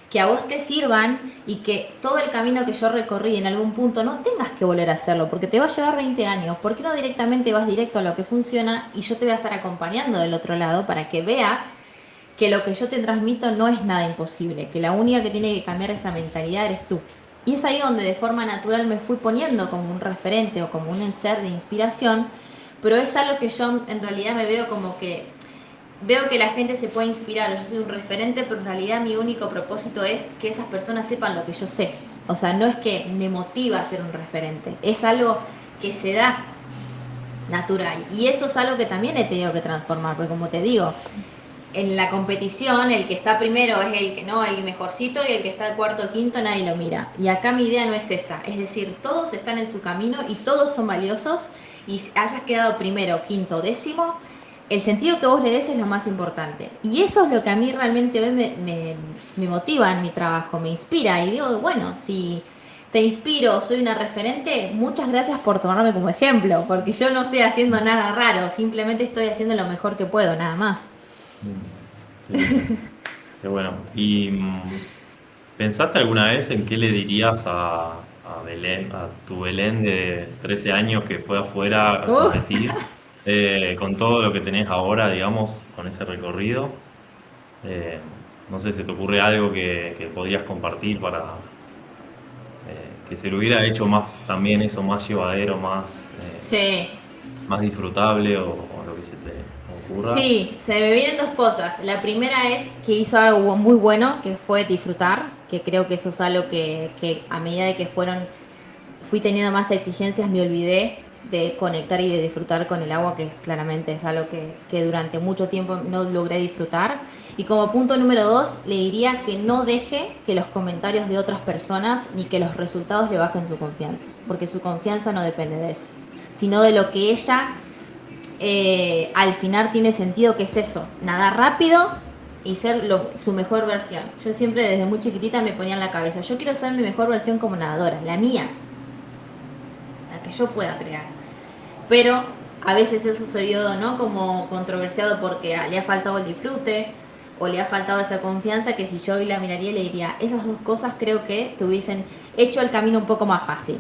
que a vos te sirvan y que todo el camino que yo recorrí en algún punto no tengas que volver a hacerlo, porque te va a llevar 20 años. ¿Por qué no directamente vas directo a lo que funciona y yo te voy a estar acompañando del otro lado para que veas que lo que yo te transmito no es nada imposible, que la única que tiene que cambiar esa mentalidad eres tú? Y es ahí donde de forma natural me fui poniendo como un referente o como un ser de inspiración, pero es algo que yo en realidad me veo como que veo que la gente se puede inspirar, yo soy un referente, pero en realidad mi único propósito es que esas personas sepan lo que yo sé. O sea, no es que me motiva a ser un referente, es algo que se da natural. Y eso es algo que también he tenido que transformar, porque como te digo, en la competición el que está primero es el que no, el mejorcito y el que está cuarto o quinto nadie lo mira. Y acá mi idea no es esa, es decir, todos están en su camino y todos son valiosos y hayas quedado primero, quinto, décimo, el sentido que vos le des es lo más importante. Y eso es lo que a mí realmente hoy me motiva en mi trabajo, me inspira. Y digo, bueno, si te inspiro, soy una referente, muchas gracias por tomarme como ejemplo, porque yo no estoy haciendo nada raro, simplemente estoy haciendo lo mejor que puedo, nada más. Mm, sí, sí, qué bueno. ¿Y pensaste alguna vez en qué le dirías a Belén, a tu Belén de 13 años que fue afuera a Uh, competir, con todo lo que tenés ahora, digamos, con ese recorrido? Eh, no sé, ¿se te ocurre algo que podrías compartir para que se lo hubiera hecho más, también eso, más llevadero, sí, más disfrutable o lo que se te ocurra? sí, se me vienen dos cosas. La primera es que hizo algo muy bueno, que fue disfrutar, que creo que eso es algo que a medida de que fui teniendo más exigencias, me olvidé de conectar y de disfrutar con el agua, que claramente es algo que durante mucho tiempo no logré disfrutar. Y como punto número dos, le diría que no deje que los comentarios de otras personas ni que los resultados le bajen su confianza, porque su confianza no depende de eso, sino de lo que ella al final tiene sentido, que es eso, nadar rápido y ser su mejor versión. Yo siempre desde muy chiquitita me ponía en la cabeza, yo quiero ser mi mejor versión como nadadora, la mía, la que yo pueda crear. Pero a veces eso se vio, ¿no?, como controversiado porque le ha faltado el disfrute o le ha faltado esa confianza, que si yo hoy la miraría le diría, esas dos cosas creo que te hubiesen hecho el camino un poco más fácil.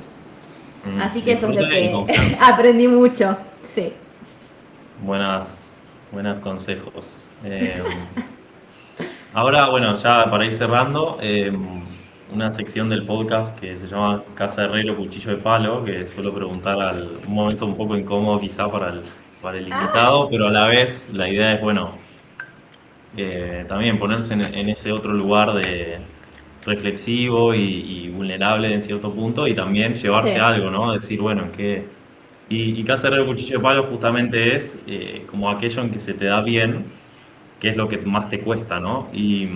Así que eso es lo Disfrute y que confianza. aprendí mucho, sí. Buenos consejos. Ahora, bueno, ya para ir cerrando, una sección del podcast que se llama Casa de Herrero, Cuchillo de Palo, que suelo preguntar un momento un poco incómodo quizá para el Ah, invitado, pero a la vez la idea es, bueno, también ponerse en ese otro lugar de reflexivo y vulnerable en cierto punto y también llevarse sí. algo, ¿no? Decir, bueno, en qué... Y qué hacer el cuchillo de palo justamente es como aquello en que se te da bien, que es lo que más te cuesta, ¿no? Y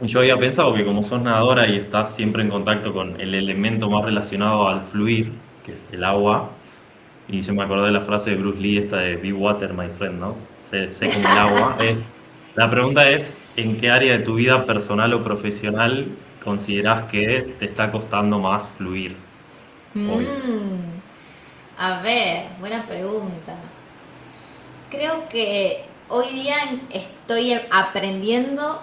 yo había pensado que como sos nadadora y estás siempre en contacto con el elemento más relacionado al fluir, que es el agua, y yo me acordé de la frase de Bruce Lee, esta de Be water, my friend, ¿no? Sé como el agua. La pregunta es, ¿en qué área de tu vida personal o profesional consideras que te está costando más fluir hoy? Mm, a ver, buena pregunta. Creo que hoy día estoy aprendiendo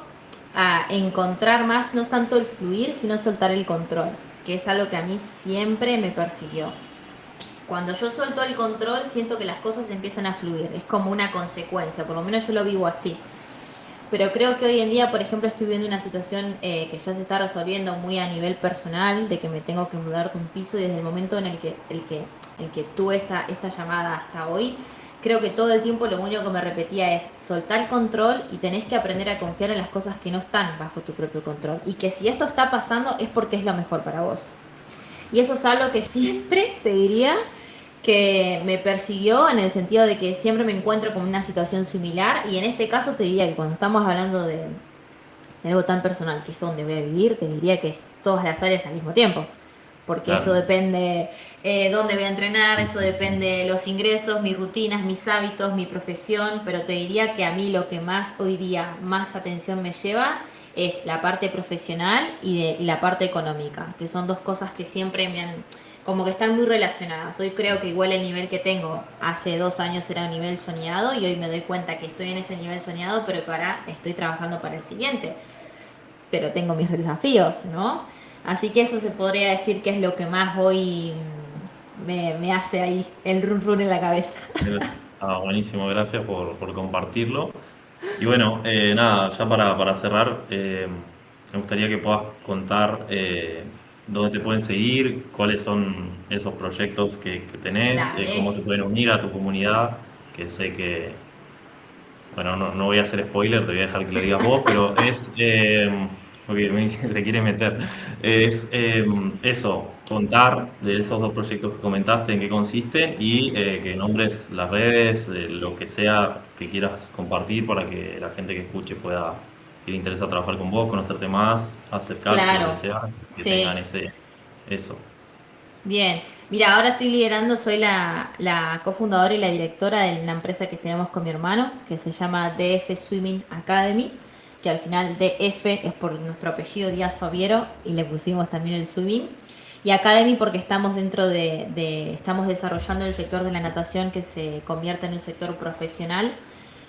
a encontrar más, no es tanto el fluir, sino soltar el control, que es algo que a mí siempre me persiguió. Cuando yo suelto el control, siento que las cosas empiezan a fluir, es como una consecuencia, por lo menos yo lo vivo así. Pero creo que hoy en día, por ejemplo, estoy viendo una situación que ya se está resolviendo muy a nivel personal, de que me tengo que mudar de un piso, y desde el momento en el que tuve esta llamada hasta hoy, creo que todo el tiempo lo único que me repetía es soltar el control y tenés que aprender a confiar en las cosas que no están bajo tu propio control. Y que si esto está pasando es porque es lo mejor para vos. Y eso es algo que siempre te diría que me persiguió, en el sentido de que siempre me encuentro con una situación similar, y en este caso te diría que cuando estamos hablando de algo tan personal que es donde voy a vivir, te diría que es todas las áreas al mismo tiempo, porque eso Claro. depende dónde voy a entrenar, eso depende de los ingresos, mis rutinas, mis hábitos, mi profesión, pero te diría que a mí lo que más hoy día, más atención me lleva es la parte profesional y la parte económica, que son dos cosas que siempre me han, como que están muy relacionadas. Hoy creo que igual el nivel que tengo hace 2 años era un nivel soñado, y hoy me doy cuenta que estoy en ese nivel soñado, pero que ahora estoy trabajando para el siguiente, pero tengo mis desafíos, ¿no? Así que eso se podría decir que es lo que más hoy me hace ahí el run run en la cabeza. Buenísimo, gracias por compartirlo. Y bueno, nada, ya para cerrar, me gustaría que puedas contar dónde te pueden seguir, cuáles son esos proyectos que tenés, Dale. cómo te pueden unir a tu comunidad, que sé que, bueno, no voy a hacer spoiler, te voy a dejar que lo digas vos, pero porque se quiere meter, es eso, contar de esos dos proyectos que comentaste, en qué consisten y que nombres las redes, lo que sea que quieras compartir para que la gente que escuche pueda, si le interesa trabajar con vos, conocerte más, acercarse, lo que Claro, sea, que tengan sí. eso. Bien. Mira, ahora estoy liderando, soy la cofundadora y la directora de una empresa que tenemos con mi hermano, que se llama DF Swimming Academy, que al final DF es por nuestro apellido Díaz Fabiero y le pusimos también el swimming. Y Academy porque estamos dentro estamos desarrollando el sector de la natación que se convierte en un sector profesional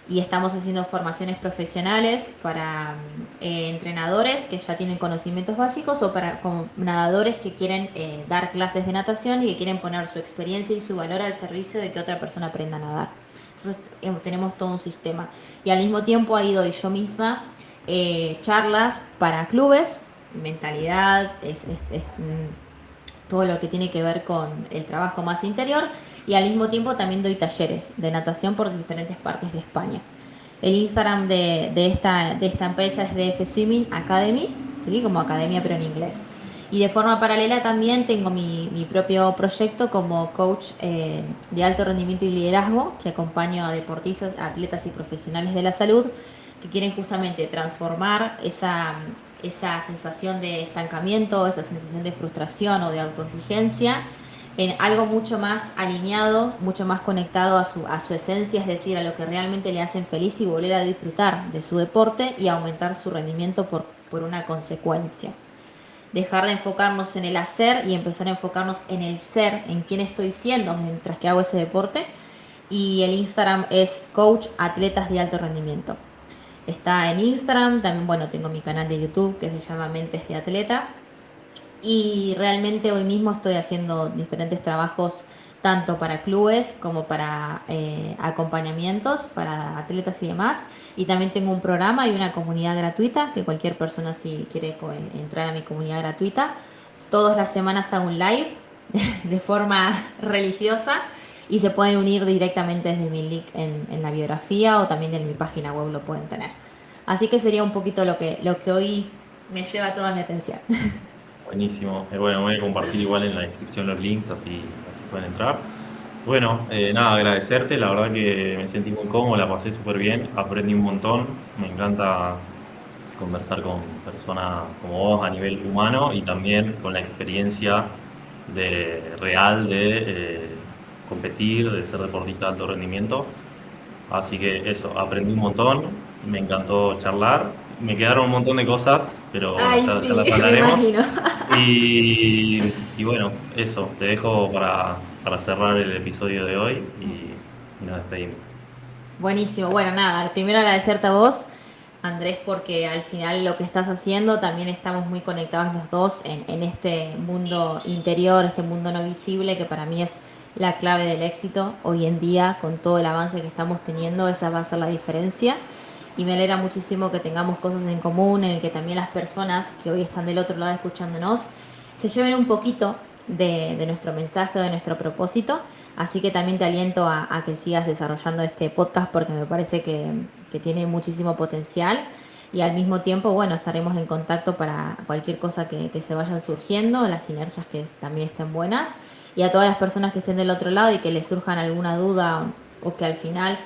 y estamos haciendo formaciones profesionales para entrenadores que ya tienen conocimientos básicos o para como nadadores que quieren dar clases de natación y que quieren poner su experiencia y su valor al servicio de que otra persona aprenda a nadar. Entonces tenemos todo un sistema y al mismo tiempo ahí doy yo misma charlas para clubes, mentalidad, todo lo que tiene que ver con el trabajo más interior y al mismo tiempo también doy talleres de natación por diferentes partes de España. El Instagram de esta empresa es DF Swimming Academy, ¿sí? Como academia pero en inglés. Y de forma paralela también tengo mi propio proyecto como coach de alto rendimiento y liderazgo que acompaño a deportistas, atletas y profesionales de la salud que quieren justamente transformar esa sensación de estancamiento, esa sensación de frustración o de autoexigencia en algo mucho más alineado, mucho más conectado a su esencia, es decir, a lo que realmente le hacen feliz y volver a disfrutar de su deporte y aumentar su rendimiento por una consecuencia. Dejar de enfocarnos en el hacer y empezar a enfocarnos en el ser, en quién estoy siendo mientras que hago ese deporte. Y el Instagram es Coach Atletas de Alto Rendimiento. Está en Instagram, también bueno, tengo mi canal de YouTube que se llama Mentes de Atleta y realmente hoy mismo estoy haciendo diferentes trabajos tanto para clubes como para acompañamientos para atletas y demás y también tengo un programa y una comunidad gratuita que cualquier persona si quiere entrar a mi comunidad gratuita todas las semanas hago un live de forma religiosa y se pueden unir directamente desde mi link en la biografía o también en mi página web lo pueden tener. Así que sería un poquito lo que hoy me lleva toda mi atención. Buenísimo. Bueno, voy a compartir igual en la descripción los links, así pueden entrar. Bueno, nada, agradecerte, la verdad que me sentí muy cómodo, la pasé súper bien, aprendí un montón, me encanta conversar con personas como vos a nivel humano y también con la experiencia real de competir, de ser deportista de alto rendimiento. Así que eso, aprendí un montón, me encantó charlar, me quedaron un montón de cosas, pero bueno, Ay, ya sí, las me hablaremos. imagino. Y bueno, eso, te dejo para cerrar el episodio de hoy y nos despedimos. Buenísimo. Bueno, nada, primero agradecerte a vos, Andrés, porque al final lo que estás haciendo, también estamos muy conectados los dos en este mundo interior, este mundo no visible, que para mí es la clave del éxito hoy en día, con todo el avance que estamos teniendo, esa va a ser la diferencia. Y me alegra muchísimo que tengamos cosas en común, en el que también las personas que hoy están del otro lado escuchándonos se lleven un poquito de nuestro mensaje, de nuestro propósito. Así que también te aliento a que sigas desarrollando este podcast porque me parece que tiene muchísimo potencial y al mismo tiempo, bueno, estaremos en contacto para cualquier cosa que se vayan surgiendo, las sinergias que también estén buenas y a todas las personas que estén del otro lado y que les surjan alguna duda o que al final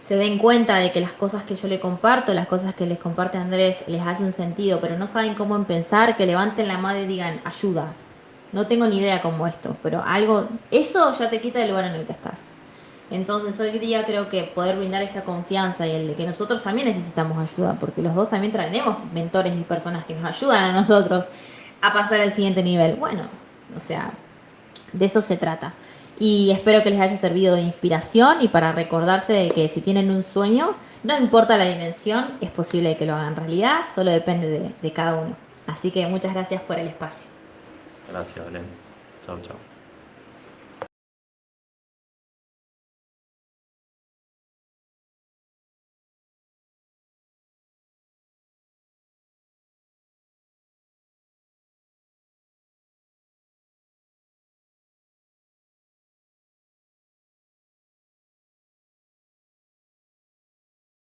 se den cuenta de que las cosas que yo le comparto, las cosas que les comparte Andrés, les hace un sentido, pero no saben cómo empezar, que levanten la mano y digan, ayuda. No tengo ni idea cómo esto, pero algo, eso ya te quita el lugar en el que estás. Entonces hoy día creo que poder brindar esa confianza y el de que nosotros también necesitamos ayuda, porque los dos también tenemos mentores y personas que nos ayudan a nosotros a pasar al siguiente nivel. Bueno, o sea, de eso se trata. Y espero que les haya servido de inspiración y para recordarse de que si tienen un sueño, no importa la dimensión, es posible que lo hagan realidad, solo depende de cada uno. Así que muchas gracias por el espacio. Gracias, Belén. Chao, chao.